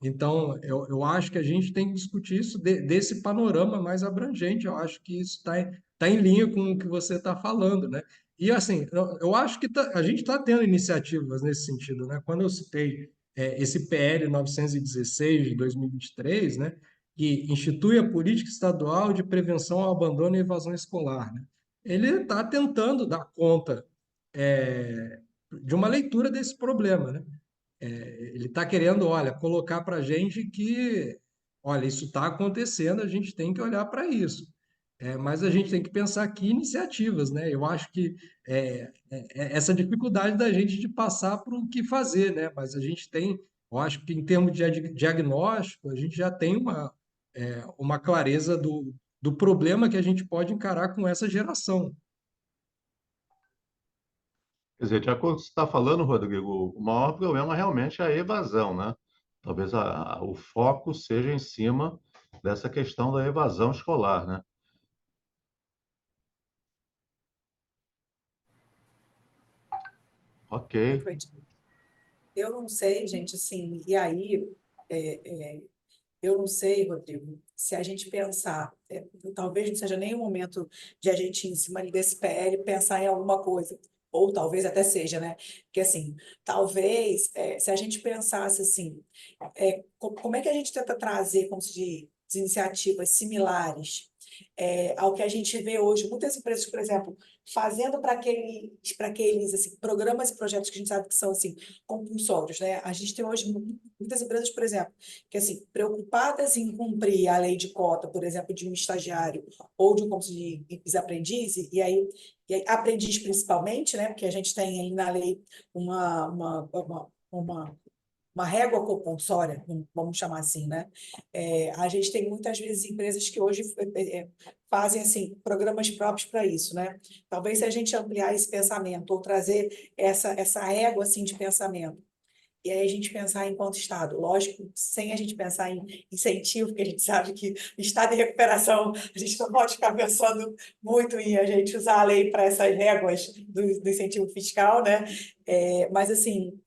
Então, eu acho que a gente tem que discutir isso desse panorama mais abrangente. Eu acho que isso tá em linha com o que você está falando, né? E, assim, eu acho que a gente está tendo iniciativas nesse sentido, né? Quando eu citei esse PL 916 de 2023, né? Que institui a política estadual de prevenção ao abandono e evasão escolar, né? Ele está tentando dar conta de uma leitura desse problema, né? Ele está querendo, olha, colocar para a gente que, olha, isso está acontecendo, a gente tem que olhar para isso. Mas a gente tem que pensar aqui iniciativas, né? Eu acho que essa dificuldade da gente de passar para o que fazer, né? Mas a gente tem, eu acho que em termos de diagnóstico, a gente já tem uma clareza do problema que a gente pode encarar com essa geração. Quer dizer, de acordo com o que você está falando, Rodrigo, o maior problema realmente é a evasão, né? Talvez o foco seja em cima dessa questão da evasão escolar, né? Ok. Eu não sei, gente, assim, e aí, eu não sei, Rodrigo, se a gente pensar, talvez não seja nem o momento de a gente, em cima desse PL, pensar em alguma coisa, ou talvez até seja, né? Porque, assim, talvez, se a gente pensasse assim, como é que a gente tenta trazer, como se diz, iniciativas similares ao que a gente vê hoje, muitas empresas, por exemplo, fazendo para aqueles assim, programas e projetos que a gente sabe que são assim, compulsórios, né? A gente tem hoje muitas empresas, por exemplo, que assim, preocupadas em cumprir a lei de cota, por exemplo, de um estagiário ou de um como se diz, aprendiz, e aí aprendiz principalmente, né? Porque a gente tem aí na lei uma régua compulsória, vamos chamar assim, né? A gente tem muitas vezes empresas que hoje fazem assim programas próprios para isso, né? Talvez se a gente ampliar esse pensamento ou trazer essa régua assim de pensamento e aí a gente pensar enquanto Estado, lógico, sem a gente pensar em incentivo, porque a gente sabe que Estado de recuperação, a gente não pode ficar pensando muito em a gente usar a lei para essas réguas do incentivo fiscal, né? Mas assim,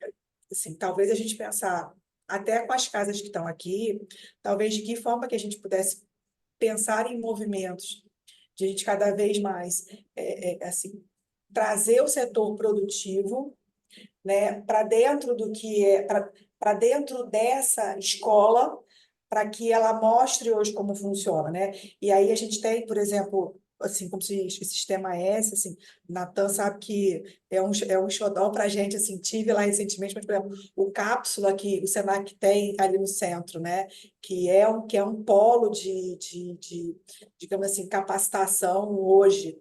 talvez a gente pensar até com as casas que estão aqui, talvez de que forma que a gente pudesse pensar em movimentos de a gente cada vez mais assim, trazer o setor produtivo, né, para dentro do que para dentro dessa escola, para que ela mostre hoje como funciona, né? E aí a gente tem, por exemplo, assim, como se diz, o sistema S, assim, Natan sabe que é um xodó para a gente, assim, tive lá recentemente, mas, por exemplo, o Cápsula que o Senac tem ali no centro, né? Que é um polo digamos assim, capacitação hoje,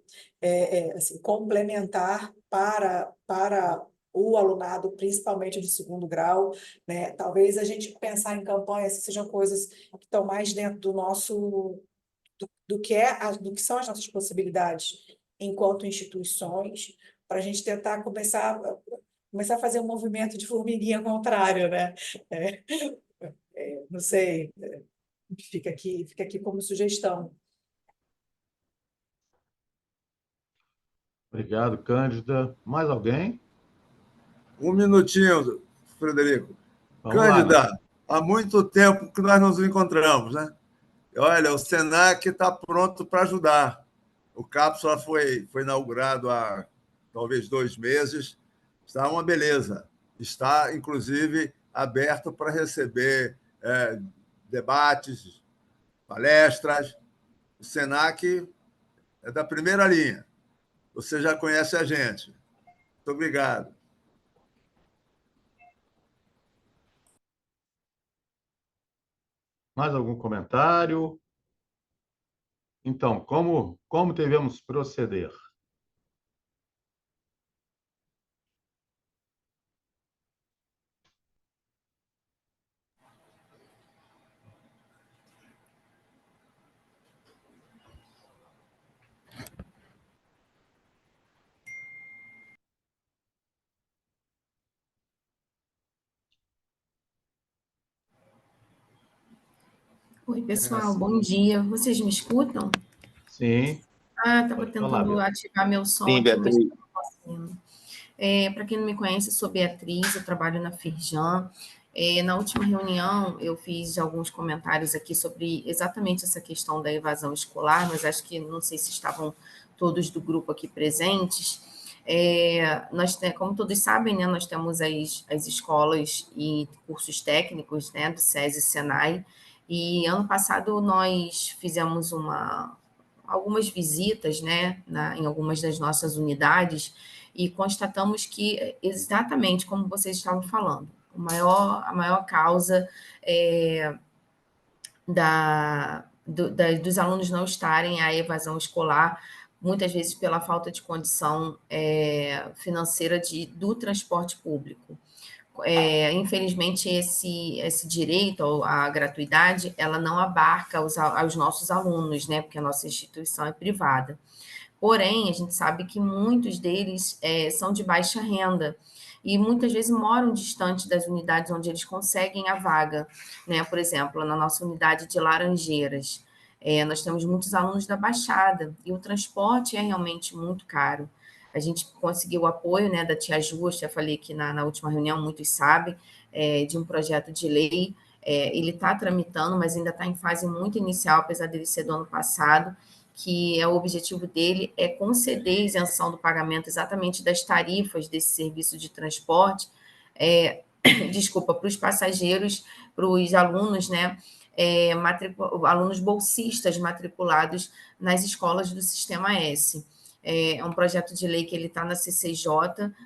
assim, complementar para o alunado, principalmente de segundo grau, né? Talvez a gente pensar em campanhas que sejam coisas que estão mais dentro do nosso do que são as nossas possibilidades enquanto instituições, para a gente tentar começar a fazer um movimento de formiguinha contrário, né? É, não sei, fica aqui como sugestão. Obrigado, Cândida. Mais alguém? Um minutinho, Frederico. Vamos lá. Cândida, há muito tempo que nós nos encontramos, né? Olha, o Senac está pronto para ajudar. O Cápsula foi inaugurado há talvez 2 meses. Está uma beleza. Está, inclusive, aberto para receber debates, palestras. o Senac é da primeira linha. Você já conhece a gente. Muito obrigado. Mais algum comentário? Então, como devemos proceder? Oi, pessoal, bom dia. Vocês me escutam? Sim, Estava pode falar, tentando Beatriz. ativar meu som Sim, aqui, mas Beatriz. não conseguindo. Para quem não me conhece, eu sou Beatriz, eu trabalho na Firjan. Na última reunião, eu fiz alguns comentários aqui sobre exatamente essa questão da evasão escolar, mas acho que não sei se estavam todos do grupo aqui presentes. Como todos sabem, né, nós temos as escolas e cursos técnicos, né, do SESI e Senai, e ano passado nós fizemos algumas visitas, né, em algumas das nossas unidades e constatamos que, exatamente como vocês estavam falando, a maior causa dos alunos não estarem à evasão escolar, muitas vezes pela falta de condição financeira do transporte público. Infelizmente, esse direito à gratuidade, ela não abarca aos nossos alunos, né? Porque a nossa instituição é privada. Porém, a gente sabe que muitos deles são de baixa renda e muitas vezes moram distante das unidades onde eles conseguem a vaga, né? Por exemplo, na nossa unidade de Laranjeiras, nós temos muitos alunos da Baixada e o transporte é realmente muito caro. A gente conseguiu o apoio, né, da Tia Ju, já falei aqui na última reunião, muitos sabem, de um projeto de lei. Ele está tramitando, mas ainda está em fase muito inicial, apesar dele ser do ano passado, que o objetivo dele é conceder isenção do pagamento exatamente das tarifas desse serviço de transporte, desculpa, para os passageiros, para os alunos, né, alunos bolsistas matriculados nas escolas do Sistema S. É um projeto de lei que ele está na CCJ,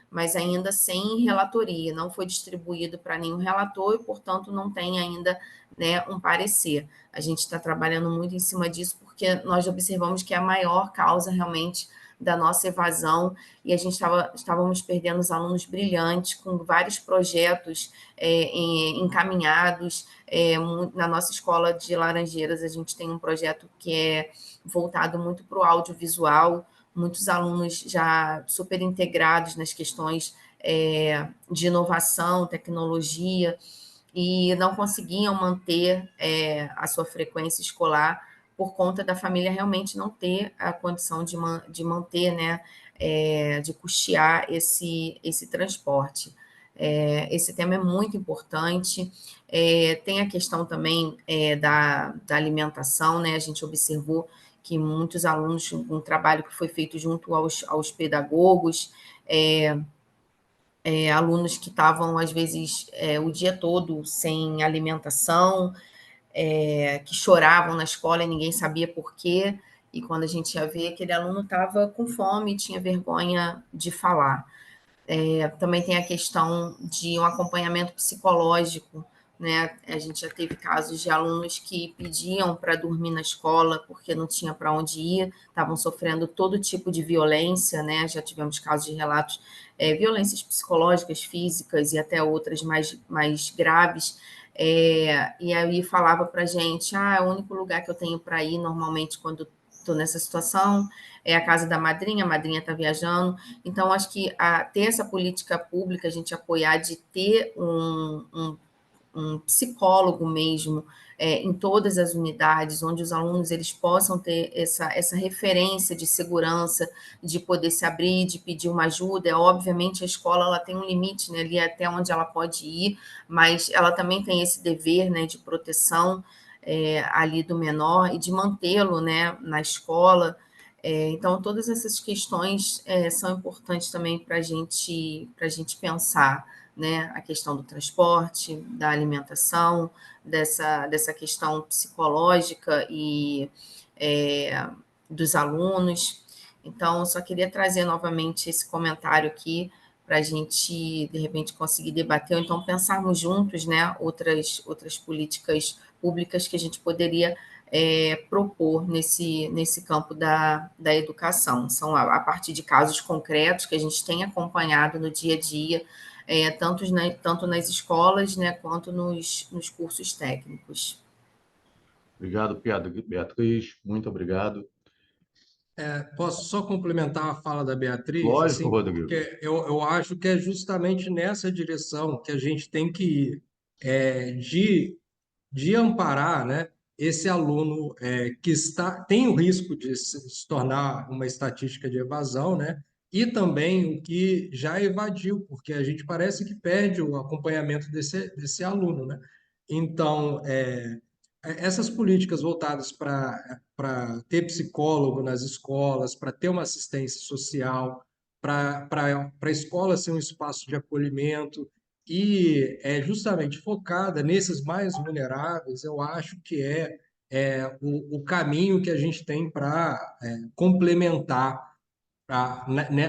mas ainda sem relatoria, não foi distribuído para nenhum relator e, portanto, não tem ainda, né, um parecer. A gente está trabalhando muito em cima disso, porque nós observamos que é a maior causa realmente da nossa evasão, e a gente estávamos perdendo os alunos brilhantes, com vários projetos encaminhados. Na nossa escola de Laranjeiras, a gente tem um projeto que é voltado muito para o audiovisual, muitos alunos já super integrados nas questões de inovação, tecnologia, e não conseguiam manter a sua frequência escolar por conta da família realmente não ter a condição de manter, né, de custear esse transporte. Esse tema é muito importante. Tem a questão também da alimentação, né? A gente observou que muitos alunos, um trabalho que foi feito junto aos pedagogos, alunos que estavam, às vezes, o dia todo sem alimentação, que choravam na escola e ninguém sabia por quê, e quando a gente ia ver, aquele aluno estava com fome e tinha vergonha de falar. Também tem a questão de um acompanhamento psicológico, né? A gente já teve casos de alunos que pediam para dormir na escola porque não tinha para onde ir, estavam sofrendo todo tipo de violência, né? Já tivemos casos de relatos, violências psicológicas, físicas e até outras mais graves. E aí falava para a gente, é o único lugar que eu tenho para ir normalmente quando estou nessa situação é a casa da madrinha, a madrinha está viajando. Então, acho que ter essa política pública, a gente apoiar de ter um psicólogo mesmo em todas as unidades, onde os alunos eles possam ter essa referência de segurança, de poder se abrir, de pedir uma ajuda. Obviamente, a escola ela tem um limite, né, ali até onde ela pode ir, mas ela também tem esse dever, né, de proteção ali do menor e de mantê-lo, né, na escola. Então, todas essas questões são importantes também para a gente pensar, né, a questão do transporte, da alimentação, dessa questão psicológica e dos alunos. Então, eu só queria trazer novamente esse comentário aqui para a gente, de repente, conseguir debater, ou então pensarmos juntos, né, outras políticas públicas que a gente poderia propor nesse campo da educação. São a partir de casos concretos que a gente tem acompanhado no dia a dia, tanto nas escolas, né, quanto nos cursos técnicos. Obrigado, Beatriz. Muito obrigado. Posso só complementar a fala da Beatriz, Lógico, assim, Rodrigo. porque eu acho que é justamente nessa direção que a gente tem que ir, de amparar, né, esse aluno que tem o risco de se tornar uma estatística de evasão, né, e também o que já evadiu, porque a gente parece que perde o acompanhamento desse aluno, né? Então, essas políticas voltadas para ter psicólogo nas escolas, para ter uma assistência social, para a escola ser um espaço de acolhimento e é justamente focada nesses mais vulneráveis, eu acho que o caminho que a gente tem para complementar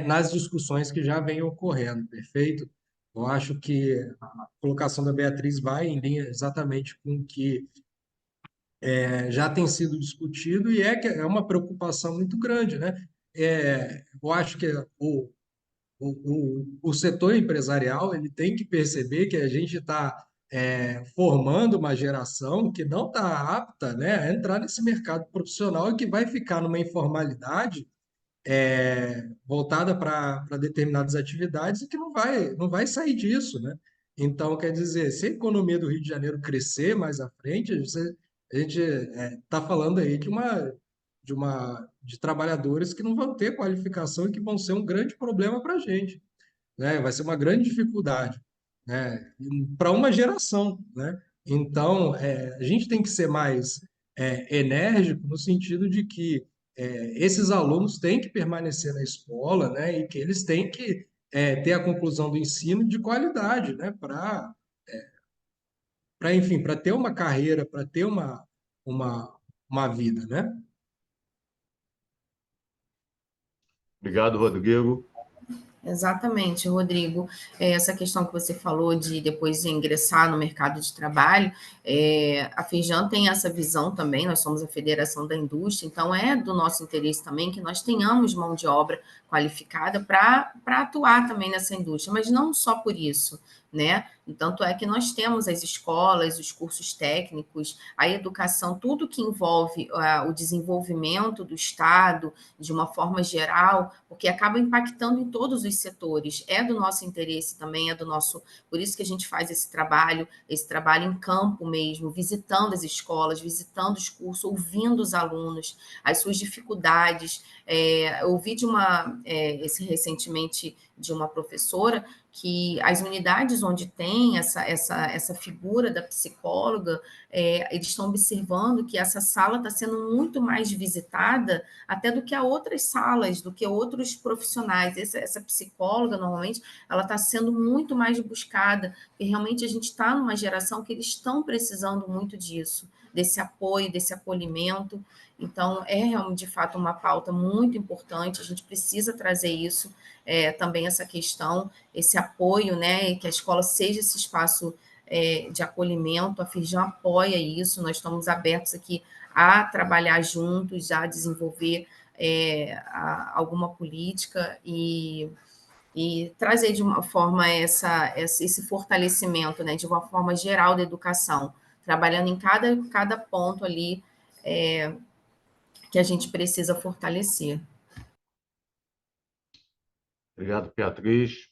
nas discussões que já vêm ocorrendo, perfeito? Eu acho que a colocação da Beatriz vai em linha exatamente com o que já tem sido discutido e é uma preocupação muito grande, né? Eu acho que o setor empresarial ele tem que perceber que a gente está formando uma geração que não está apta, né, a entrar nesse mercado profissional e que vai ficar numa informalidade voltada para determinadas atividades e que não vai sair disso, né? Então, quer dizer, se a economia do Rio de Janeiro crescer mais à frente, a gente está falando aí de trabalhadores que não vão ter qualificação e que vão ser um grande problema para a gente, né? Vai ser uma grande dificuldade, né? Para uma geração, né? Então, a gente tem que ser mais enérgico no sentido de que esses alunos têm que permanecer na escola, né? E que eles têm que ter a conclusão do ensino de qualidade, né? Enfim, para ter uma carreira, para ter uma, uma vida, né? Obrigado, Rodrigo. Exatamente, Rodrigo. Essa questão que você falou de depois ingressar no mercado de trabalho, a Feijão tem essa visão também, nós somos a Federação da Indústria, então é do nosso interesse também que nós tenhamos mão de obra qualificada para atuar também nessa indústria, mas não só por isso, né? Tanto é que nós temos as escolas, os cursos técnicos, a educação, tudo que envolve o desenvolvimento do Estado de uma forma geral, porque acaba impactando em todos os setores. É do nosso interesse também, por isso que a gente faz esse trabalho em campo mesmo, visitando as escolas, visitando os cursos, ouvindo os alunos, as suas dificuldades. Eu ouvi recentemente de uma professora que as unidades onde tem essa figura da psicóloga, eles estão observando que essa sala está sendo muito mais visitada até do que a outras salas, do que outros profissionais. Essa psicóloga, normalmente, ela está sendo muito mais buscada, porque realmente a gente está numa geração que eles estão precisando muito disso, desse apoio, desse acolhimento. Então, realmente, de fato, uma pauta muito importante, a gente precisa trazer isso, também essa questão, esse apoio, né, que a escola seja esse espaço de acolhimento, a Firjan apoia isso, nós estamos abertos aqui a trabalhar juntos, a desenvolver alguma política e trazer de uma forma esse fortalecimento, né, de uma forma geral da educação, trabalhando em cada ponto ali que a gente precisa fortalecer. Obrigado, Beatriz.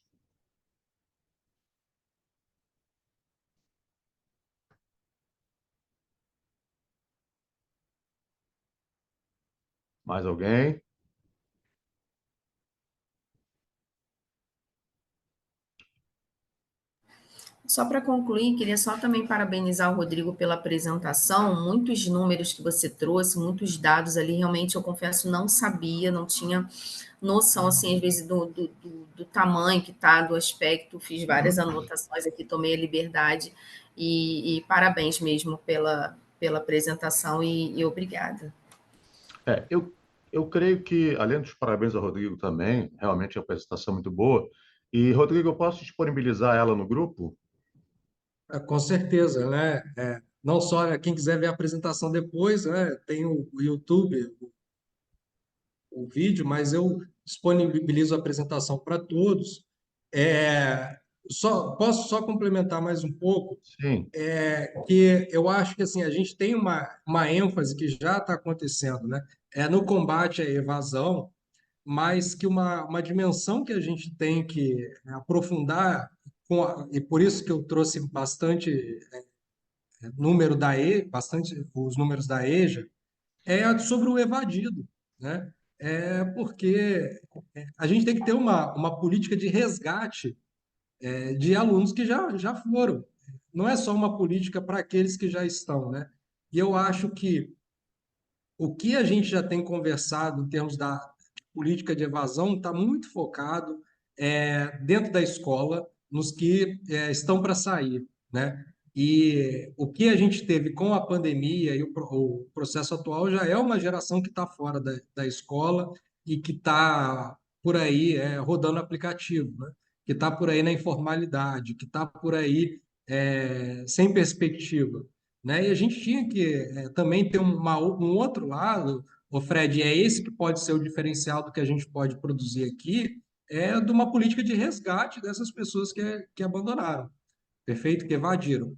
Mais alguém? Só para concluir, queria só também parabenizar o Rodrigo pela apresentação, muitos números que você trouxe, muitos dados ali, realmente eu confesso não sabia, não tinha noção, assim, às vezes do tamanho que está, do aspecto, fiz várias anotações aqui, tomei a liberdade e parabéns mesmo pela apresentação e obrigada. Eu creio que, além dos parabéns ao Rodrigo também, realmente a apresentação é muito boa. E, Rodrigo, eu posso disponibilizar ela no grupo? Com certeza, né? Não só quem quiser ver a apresentação depois, né? Tem o YouTube, o vídeo, mas eu disponibilizo a apresentação para todos. Posso só complementar mais um pouco, Sim, que eu acho que assim, a gente tem uma ênfase que já está acontecendo, né? No combate à evasão, mas que uma dimensão que a gente tem que aprofundar, e por isso que eu trouxe bastante número bastante os números da EJA, é sobre o evadido, né? Porque a gente tem que ter uma política de resgate de alunos que já foram. Não é só uma política para aqueles que já estão, né? E eu acho que o que a gente já tem conversado em termos da política de evasão está muito focado dentro da escola, nos que estão para sair, né? E o que a gente teve com a pandemia e o processo atual já é uma geração que está fora da escola e que está por aí rodando aplicativo, né? Que está por aí na informalidade, que está por aí sem perspectiva, né? E a gente tinha que também ter um outro lado, o Fred, é esse que pode ser o diferencial do que a gente pode produzir aqui, de uma política de resgate dessas pessoas que abandonaram, perfeito? Que evadiram.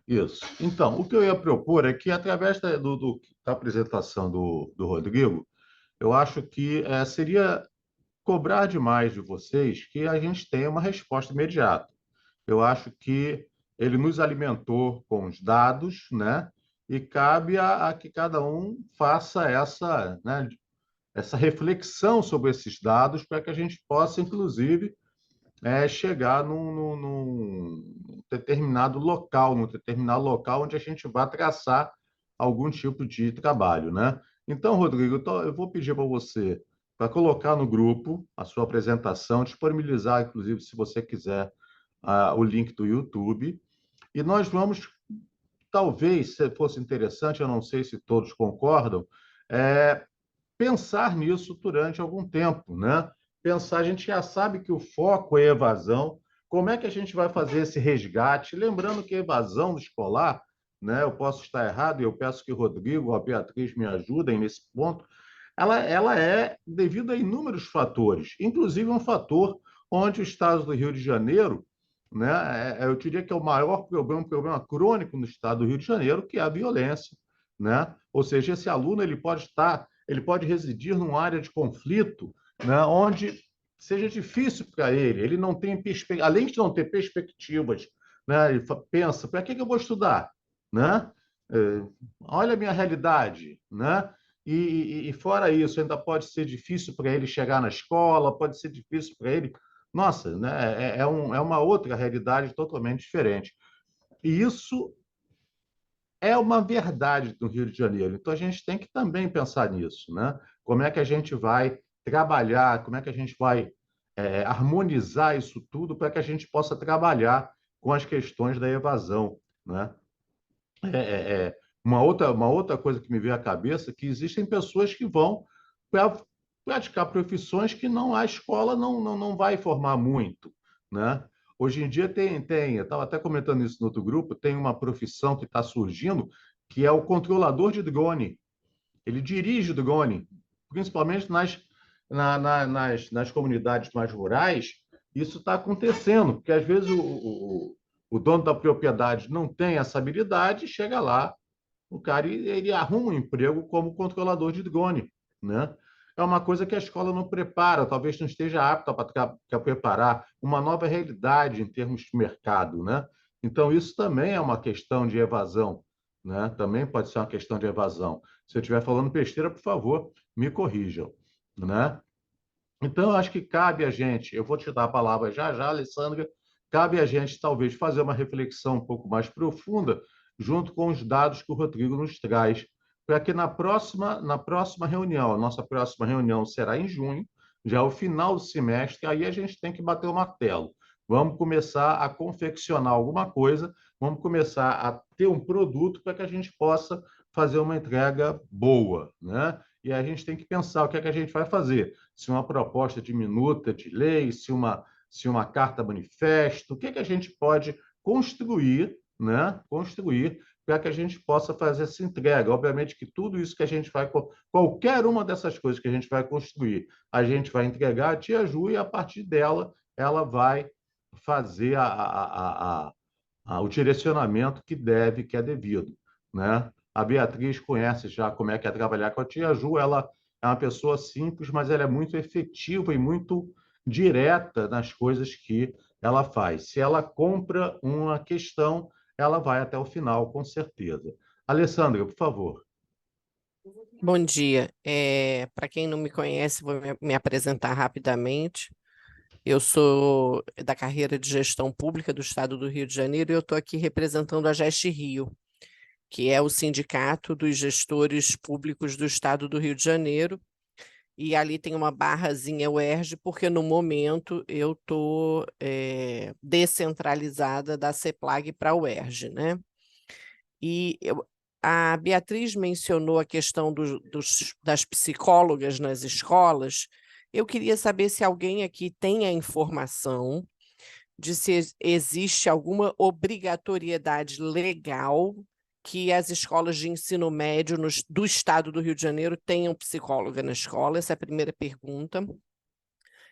isso. Então, o que eu ia propor é que, através da apresentação do Rodrigo, eu acho que seria cobrar demais de vocês que a gente tenha uma resposta imediata. Eu acho que ele nos alimentou com os dados, né? E cabe a que cada um faça essa reflexão sobre esses dados para que a gente possa, inclusive, chegar num determinado local onde a gente vai traçar algum tipo de trabalho, né? Então, Rodrigo, eu vou pedir para você para colocar no grupo a sua apresentação, disponibilizar, inclusive, se você quiser, o link do YouTube, e nós vamos, talvez, se fosse interessante, eu não sei se todos concordam, é, pensar nisso durante algum tempo, né? Pensar, a gente já sabe que o foco é evasão. Como é que a gente vai fazer esse resgate? Lembrando que a evasão escolar, né? Eu posso estar errado e eu peço que o Rodrigo ou a Beatriz me ajudem nesse ponto. Ela é devido a inúmeros fatores, inclusive um fator onde o estado do Rio de Janeiro, né? Eu diria que é o maior problema, um problema crônico no estado do Rio de Janeiro, que é a violência, né? Ou seja, esse aluno ele pode residir numa área de conflito, né, onde seja difícil para ele. Ele não tem além de não ter perspectivas, né, ele pensa: para que eu vou estudar, né? Olha a minha realidade, né? E fora isso, ainda pode ser difícil para ele chegar na escola, pode ser difícil para ele. Nossa, né? É uma outra realidade totalmente diferente. E isso é uma verdade do Rio de Janeiro. Então, a gente tem que também pensar nisso, né? Como é que a gente vai trabalhar, como é que a gente vai harmonizar isso tudo para que a gente possa trabalhar com as questões da evasão, né? Uma outra coisa que me veio à cabeça é que existem pessoas que vão praticar profissões que a escola não vai formar muito, né? Hoje em dia eu estava até comentando isso no outro grupo, tem uma profissão que está surgindo, que é o controlador de drone. Ele dirige o drone, principalmente nas comunidades mais rurais. Isso está acontecendo, porque às vezes o dono da propriedade não tem essa habilidade, chega lá, o cara ele arruma um emprego como controlador de drone, né? É uma coisa que a escola não prepara, talvez não esteja apta para preparar uma nova realidade em termos de mercado, né? Então, isso também é uma questão de evasão, né? Também pode ser uma questão de evasão. Se eu estiver falando besteira, por favor, me corrijam, né? Então, eu acho que cabe a gente, eu vou te dar a palavra já já, Alessandra, cabe a gente talvez fazer uma reflexão um pouco mais profunda, junto com os dados que o Rodrigo nos traz, para que na próxima reunião, a nossa próxima reunião será em junho, já é o final do semestre, aí a gente tem que bater o martelo. Vamos começar a confeccionar alguma coisa, vamos começar a ter um produto para que a gente possa fazer uma entrega boa, né? E a gente tem que pensar o que é que a gente vai fazer, se uma proposta de minuta de lei, se uma carta manifesto, o que é que a gente pode construir, né? Construir para que a gente possa fazer essa entrega. Obviamente que tudo isso que a gente vai, qualquer uma dessas coisas que a gente vai construir, a gente vai entregar a Tia Ju e a partir dela ela vai fazer o direcionamento que deve, que é devido, né? A Beatriz conhece já como é que é trabalhar com a Tia Ju, ela é uma pessoa simples, mas ela é muito efetiva e muito direta nas coisas que ela faz. Se ela compra uma questão, ela vai até o final, com certeza. Alessandra, por favor. Bom dia. Para quem não me conhece, vou me apresentar rapidamente. Eu sou da carreira de gestão pública do Estado do Rio de Janeiro e eu estou aqui representando a Geste Rio, que é o sindicato dos gestores públicos do Estado do Rio de Janeiro. E ali tem uma barrazinha UERJ, porque no momento eu estou descentralizada da CEPLAG para a UERJ, né? A Beatriz mencionou a questão das psicólogas nas escolas. Eu queria saber se alguém aqui tem a informação de se existe alguma obrigatoriedade legal que as escolas de ensino médio do Estado do Rio de Janeiro tenham psicóloga na escola. Essa é a primeira pergunta,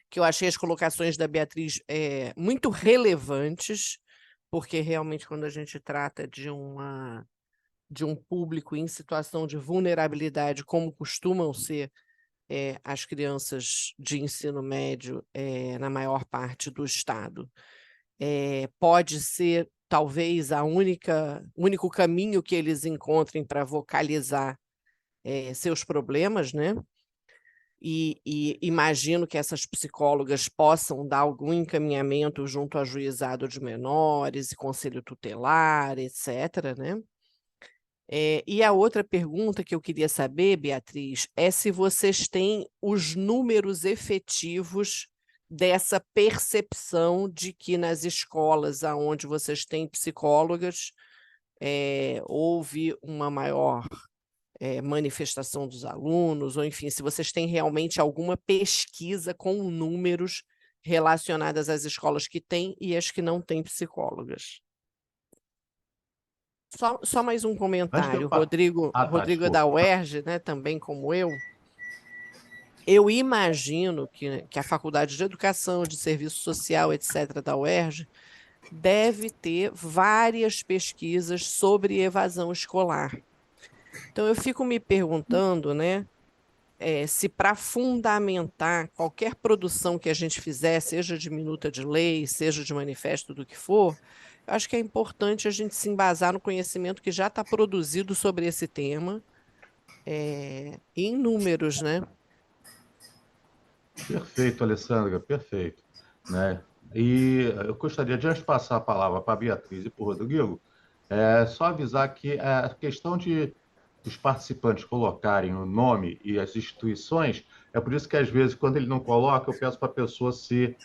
que eu achei as colocações da Beatriz muito relevantes, porque realmente quando a gente trata de um público em situação de vulnerabilidade, como costumam ser as crianças de ensino médio na maior parte do Estado, pode ser talvez o único caminho que eles encontrem para vocalizar seus problemas, né? E imagino que essas psicólogas possam dar algum encaminhamento junto ao juizado de menores e conselho tutelar, etc., né? E a outra pergunta que eu queria saber, Beatriz, é se vocês têm os números efetivos dessa percepção de que nas escolas onde vocês têm psicólogas houve uma maior manifestação dos alunos, ou enfim, se vocês têm realmente alguma pesquisa com números relacionadas às escolas que têm e as que não têm psicólogas. Só mais um comentário. Rodrigo é da Desculpa. UERJ, né, também como eu. Eu imagino que a Faculdade de Educação, de Serviço Social, etc., da UERJ, deve ter várias pesquisas sobre evasão escolar. Então, eu fico me perguntando, né, se para fundamentar qualquer produção que a gente fizer, seja de minuta de lei, seja de manifesto do que for, eu acho que é importante a gente se embasar no conhecimento que já está produzido sobre esse tema, em números, né? Perfeito, Alessandra, perfeito, né? E eu gostaria de, antes de passar a palavra para a Beatriz e para o Rodrigo, só avisar que a questão de os participantes colocarem o nome e as instituições, é por isso que, às vezes, quando ele não coloca, eu peço para a pessoa se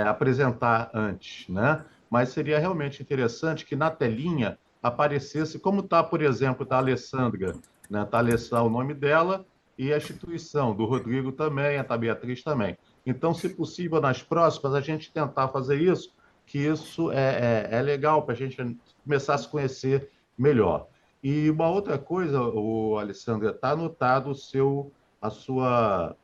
apresentar antes, né? Mas seria realmente interessante que na telinha aparecesse, como está, por exemplo, da Alessandra, né? Está o nome dela e a instituição, do Rodrigo também, a da Beatriz também. Então, se possível, nas próximas, a gente tentar fazer isso, que isso é legal para a gente começar a se conhecer melhor. E uma outra coisa, Alessandra, está anotado a sua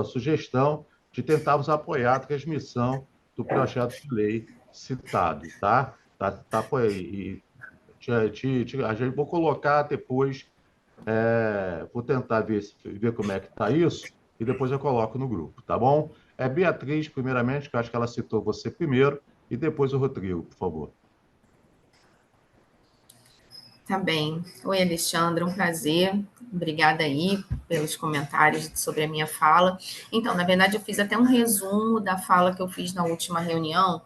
sugestão de tentarmos apoiar a transmissão do projeto de lei citado, tá? A gente vou colocar depois, vou tentar ver como é que está isso e depois eu coloco no grupo, tá bom? Beatriz, primeiramente, que eu acho que ela citou você primeiro, e depois o Rodrigo, por favor. Tá bem. Oi, Alexandra, um prazer. Obrigada aí pelos comentários sobre a minha fala. Então, na verdade, eu fiz até um resumo da fala que eu fiz na última reunião,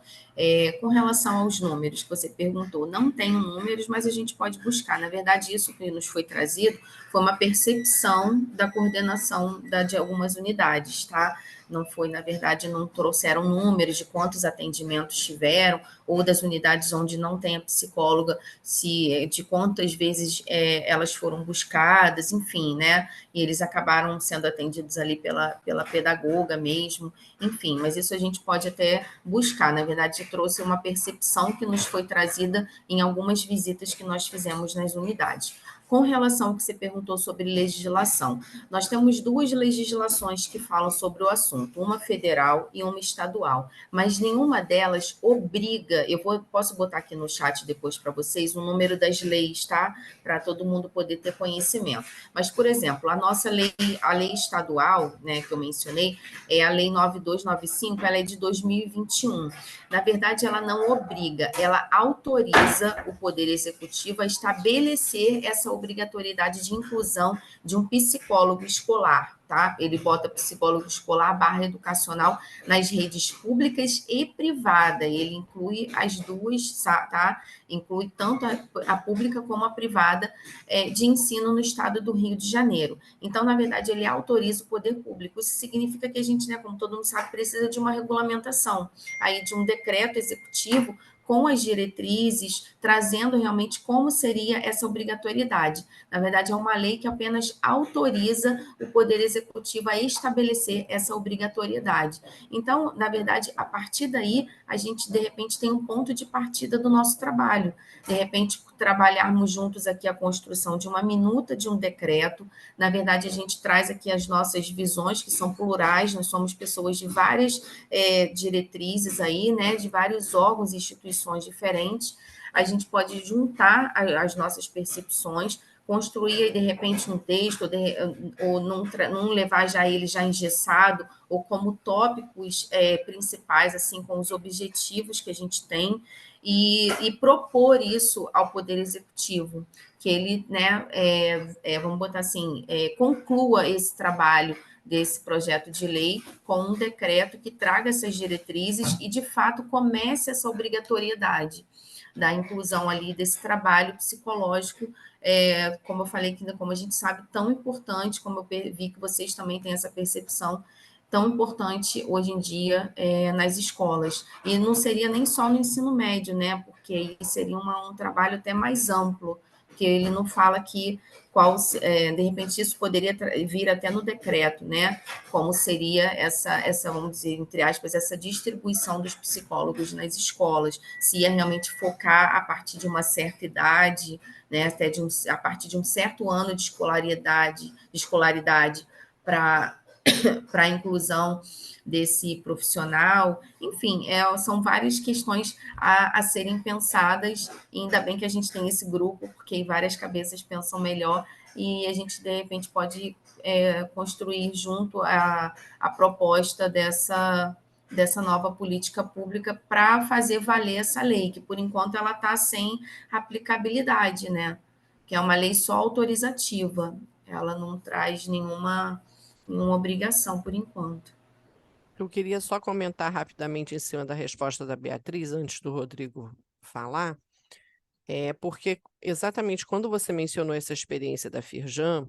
com relação aos números que você perguntou. Não tenho números, mas a gente pode buscar. Na verdade, isso que nos foi trazido foi uma percepção da coordenação de algumas unidades, tá? Não foi, na verdade, não trouxeram números de quantos atendimentos tiveram, ou das unidades onde não tem a psicóloga, de quantas vezes elas foram buscadas, enfim, né? E eles acabaram sendo atendidos ali pela pedagoga mesmo, enfim, mas isso a gente pode até buscar. Na verdade, trouxe uma percepção que nos foi trazida em algumas visitas que nós fizemos nas unidades. Com relação ao que você perguntou sobre legislação, nós temos duas legislações que falam sobre o assunto, uma federal e uma estadual, mas nenhuma delas obriga, posso botar aqui no chat depois para vocês o número das leis, tá? Para todo mundo poder ter conhecimento. Mas, por exemplo, a lei estadual, né, que eu mencionei, é a lei 9295, ela é de 2021. Na verdade, ela não obriga, ela autoriza o Poder Executivo a estabelecer essa obrigatoriedade de inclusão de um psicólogo escolar, tá? Ele bota psicólogo escolar / educacional nas redes públicas e privada, e ele inclui as duas, tá? Inclui tanto a pública como a privada de ensino no estado do Rio de Janeiro. Então, na verdade, ele autoriza o poder público. Isso significa que a gente, né, como todo mundo sabe, precisa de uma regulamentação, aí de um decreto executivo com as diretrizes, trazendo realmente como seria essa obrigatoriedade. Na verdade, é uma lei que apenas autoriza o Poder Executivo a estabelecer essa obrigatoriedade. Então, na verdade, a partir daí, a gente, de repente, tem um ponto de partida do nosso trabalho. De repente, trabalharmos juntos aqui a construção de uma minuta de um decreto. Na verdade, a gente traz aqui as nossas visões, que são plurais, nós somos pessoas de várias diretrizes aí, né, de vários órgãos e instituições diferentes. A gente pode juntar as nossas percepções, construir, de repente, um texto, ou não levar já ele já engessado, ou como tópicos principais, assim, com os objetivos que a gente tem, e propor isso ao Poder Executivo, que ele, né, vamos botar assim, conclua esse trabalho desse projeto de lei com um decreto que traga essas diretrizes e, de fato, comece essa obrigatoriedade da inclusão ali desse trabalho psicológico, como eu falei, que como a gente sabe, tão importante, como eu vi que vocês também têm essa percepção, tão importante hoje em dia nas escolas. E não seria nem só no ensino médio, né? Porque aí seria um trabalho até mais amplo, porque ele não fala aqui de repente isso poderia vir até no decreto, né? Como seria essa, vamos dizer, entre aspas, essa distribuição dos psicólogos nas escolas, se ia realmente focar a partir de uma certa idade, né? Até a partir de um certo ano de escolaridade para a inclusão desse profissional, enfim, são várias questões a serem pensadas, e ainda bem que a gente tem esse grupo, porque várias cabeças pensam melhor, e a gente, de repente, pode construir junto a proposta dessa nova política pública para fazer valer essa lei, que, por enquanto, ela está sem aplicabilidade, né? Que é uma lei só autorizativa, ela não traz nenhuma obrigação por enquanto. Eu queria só comentar rapidamente em cima da resposta da Beatriz, antes do Rodrigo falar, porque exatamente quando você mencionou essa experiência da Firjan,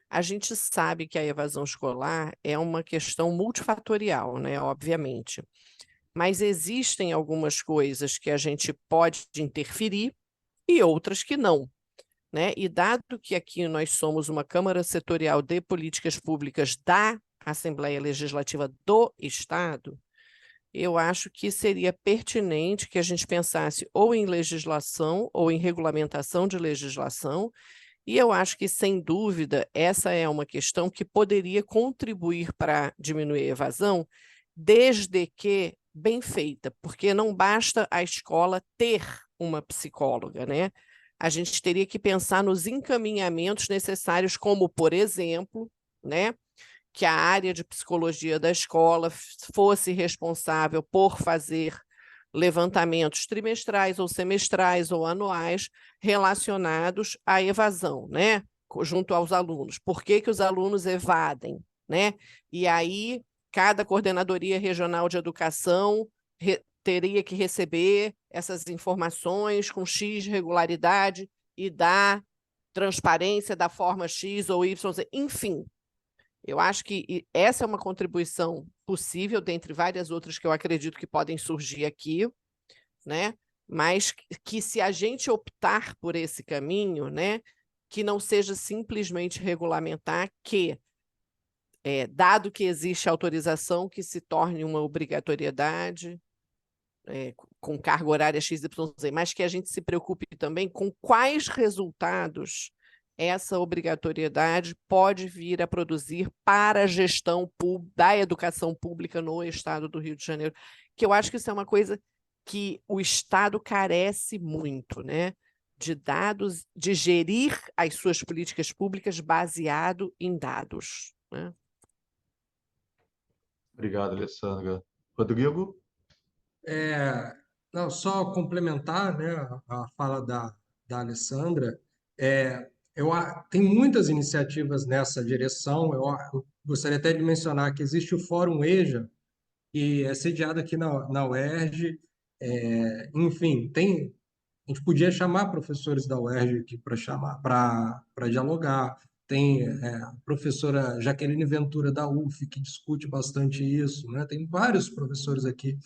a gente sabe que a evasão escolar é uma questão multifatorial, né, obviamente. Mas existem algumas coisas que a gente pode interferir e outras que não, né? E dado que aqui nós somos uma Câmara Setorial de Políticas Públicas da Assembleia Legislativa do Estado, eu acho que seria pertinente que a gente pensasse ou em legislação ou em regulamentação de legislação, e eu acho que, sem dúvida, essa é uma questão que poderia contribuir para diminuir a evasão, desde que bem feita, porque não basta a escola ter uma psicóloga, né? A gente teria que pensar nos encaminhamentos necessários, como, por exemplo, né, que a área de psicologia da escola fosse responsável por fazer levantamentos trimestrais ou semestrais ou anuais relacionados à evasão, né? Junto aos alunos. Por que que os alunos evadem, né? E aí, cada coordenadoria regional de educação teria que receber essas informações com X regularidade e dar transparência da forma X ou Y, enfim. Eu acho que essa é uma contribuição possível, dentre várias outras que eu acredito que podem surgir aqui, né? Mas que se a gente optar por esse caminho, né, que não seja simplesmente regulamentar, que, dado que existe autorização, que se torne uma obrigatoriedade, com carga horária XYZ, mas que a gente se preocupe também com quais resultados essa obrigatoriedade pode vir a produzir para a gestão da educação pública no Estado do Rio de Janeiro, que eu acho que isso é uma coisa que o Estado carece muito, né? De dados, de gerir as suas políticas públicas baseado em dados, né? Obrigado, Alessandra. Rodrigo? Não, só complementar, né, a fala da Alessandra. Tem muitas iniciativas nessa direção. Eu gostaria até de mencionar que existe o Fórum EJA, que é sediado aqui na UERJ. Enfim, a gente podia chamar professores da UERJ aqui para dialogar. Tem a professora Jaqueline Ventura da UF, que discute bastante isso, né? Tem vários professores aqui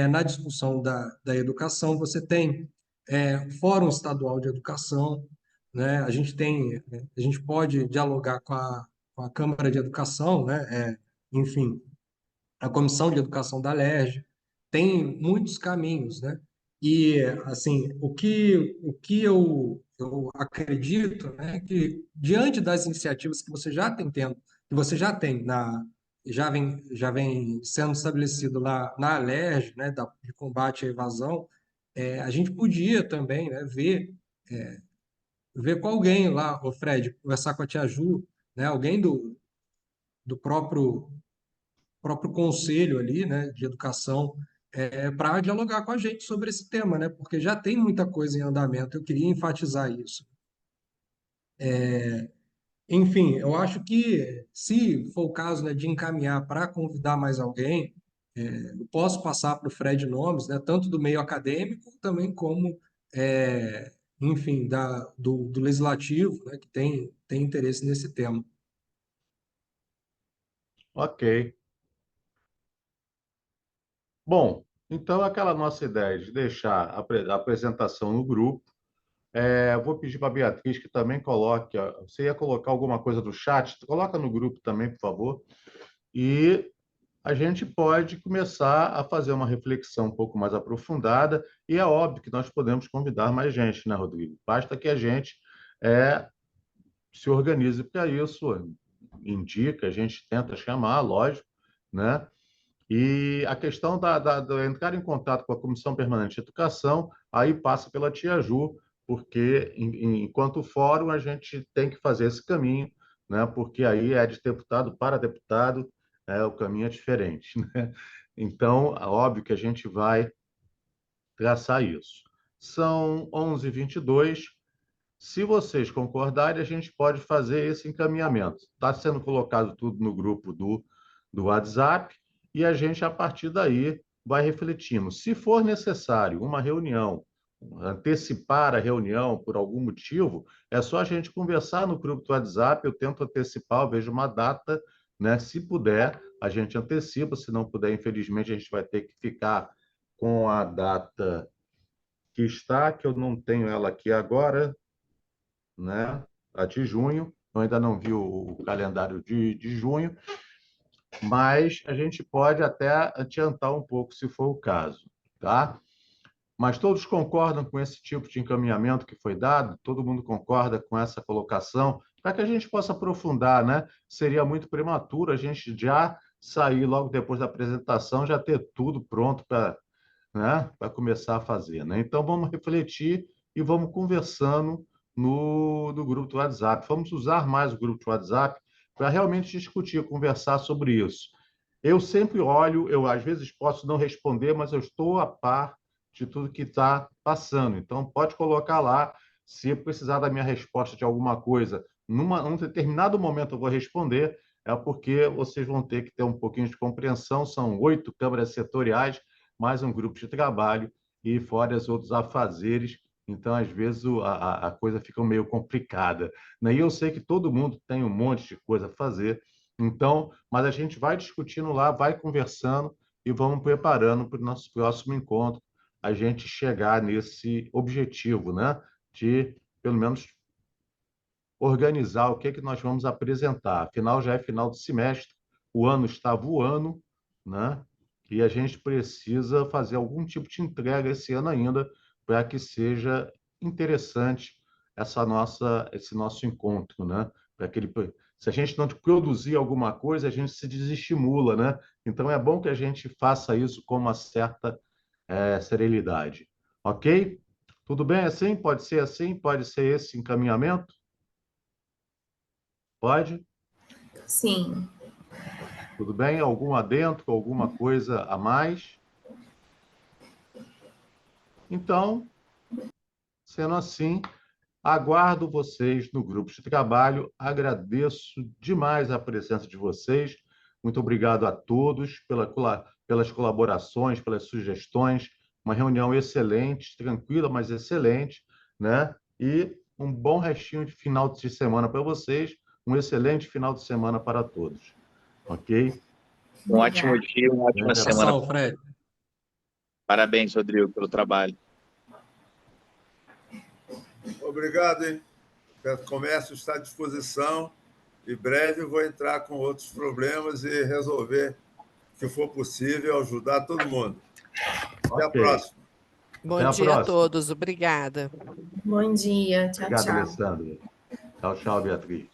na discussão da educação. Você tem o Fórum Estadual de Educação, né? A gente pode dialogar com a Câmara de Educação, né? Enfim, a Comissão de Educação da LERJ. Tem muitos caminhos, né? E, assim, o que eu acredito, né, que diante das iniciativas que você já tem tendo, que você já vem sendo estabelecido lá na Alerj, né, de combate à evasão, a gente podia também, né, ver com alguém lá, o Fred, conversar com a Tia Ju, né, alguém do próprio conselho ali, né, de educação, para dialogar com a gente sobre esse tema, né, porque já tem muita coisa em andamento. Eu queria enfatizar isso. Enfim, eu acho que, se for o caso, né, de encaminhar para convidar mais alguém, eu posso passar para o Fred nomes, né, tanto do meio acadêmico, também como, enfim, do legislativo, né, que tem interesse nesse tema. Ok. Bom, então aquela nossa ideia de deixar a apresentação no grupo. Vou pedir para a Beatriz que também coloque. Você ia colocar alguma coisa do chat? Coloca no grupo também, por favor. E a gente pode começar a fazer uma reflexão um pouco mais aprofundada. E é óbvio que nós podemos convidar mais gente, né, Rodrigo? Basta que a gente se organize para isso, indica, a gente tenta chamar, lógico, né? E a questão da entrar em contato com a Comissão Permanente de Educação, aí passa pela Tia Ju, porque, enquanto fórum, a gente tem que fazer esse caminho, né? Porque aí é de deputado para deputado, o caminho é diferente, né? Então, é óbvio que a gente vai traçar isso. São 11h22. Se vocês concordarem, a gente pode fazer esse encaminhamento. Está sendo colocado tudo no grupo do WhatsApp e a gente, a partir daí, vai refletindo. Se for necessário uma reunião, antecipar a reunião por algum motivo, é só a gente conversar no grupo do WhatsApp, eu tento antecipar, eu vejo uma data, né? Se puder, a gente antecipa, se não puder, infelizmente, a gente vai ter que ficar com a data que está, que eu não tenho ela aqui agora, né? A de junho. Eu ainda não vi o calendário de junho, mas a gente pode até adiantar um pouco, se for o caso, tá? Mas todos concordam com esse tipo de encaminhamento que foi dado? Todo mundo concorda com essa colocação? Para que a gente possa aprofundar, né? Seria muito prematuro a gente já sair logo depois da apresentação, já ter tudo pronto para, né, para começar a fazer, né? Então, vamos refletir e vamos conversando no grupo do WhatsApp. Vamos usar mais o grupo do WhatsApp para realmente discutir, conversar sobre isso. Eu sempre olho, eu às vezes posso não responder, mas eu estou a par de tudo que está passando. Então, pode colocar lá. Se precisar da minha resposta de alguma coisa, num determinado momento eu vou responder, é porque vocês vão ter que ter um pouquinho de compreensão. São 8 câmaras setoriais, mais um grupo de trabalho e fora os outros afazeres. Então, às vezes, a coisa fica meio complicada, né? E eu sei que todo mundo tem um monte de coisa a fazer, então, mas a gente vai discutindo lá, vai conversando e vamos preparando para o nosso próximo encontro a gente chegar nesse objetivo, né? De, pelo menos, organizar o que é que nós vamos apresentar. Afinal, já é final de semestre, o ano está voando, né? E a gente precisa fazer algum tipo de entrega esse ano ainda para que seja interessante esse nosso encontro, né? Para aquele, se a gente não produzir alguma coisa, a gente se desestimula, né? Então é bom que a gente faça isso com uma certa serenidade, ok? Tudo bem assim? Pode ser assim? Pode ser esse encaminhamento? Pode? Sim. Tudo bem? Algum adentro, alguma coisa a mais? Então, sendo assim, aguardo vocês no grupo de trabalho. Agradeço demais a presença de vocês. Muito obrigado a todos pelas colaborações, pelas sugestões. Uma reunião excelente, tranquila, mas excelente, né? E um bom restinho de final de semana para vocês. Um excelente final de semana para todos. Ok? Um ótimo Obrigada. dia, uma ótima Grande semana. Abração, Fred. Parabéns, Rodrigo, pelo trabalho. Obrigado, hein? O comércio está à disposição. Em breve vou entrar com outros problemas e resolver o que for possível, ajudar todo mundo. Até a Ok. próxima. Bom Até a dia a próxima. todos. Obrigada. Bom dia. Tchau, Obrigado, tchau. Alessandro. Tchau, tchau, Beatriz.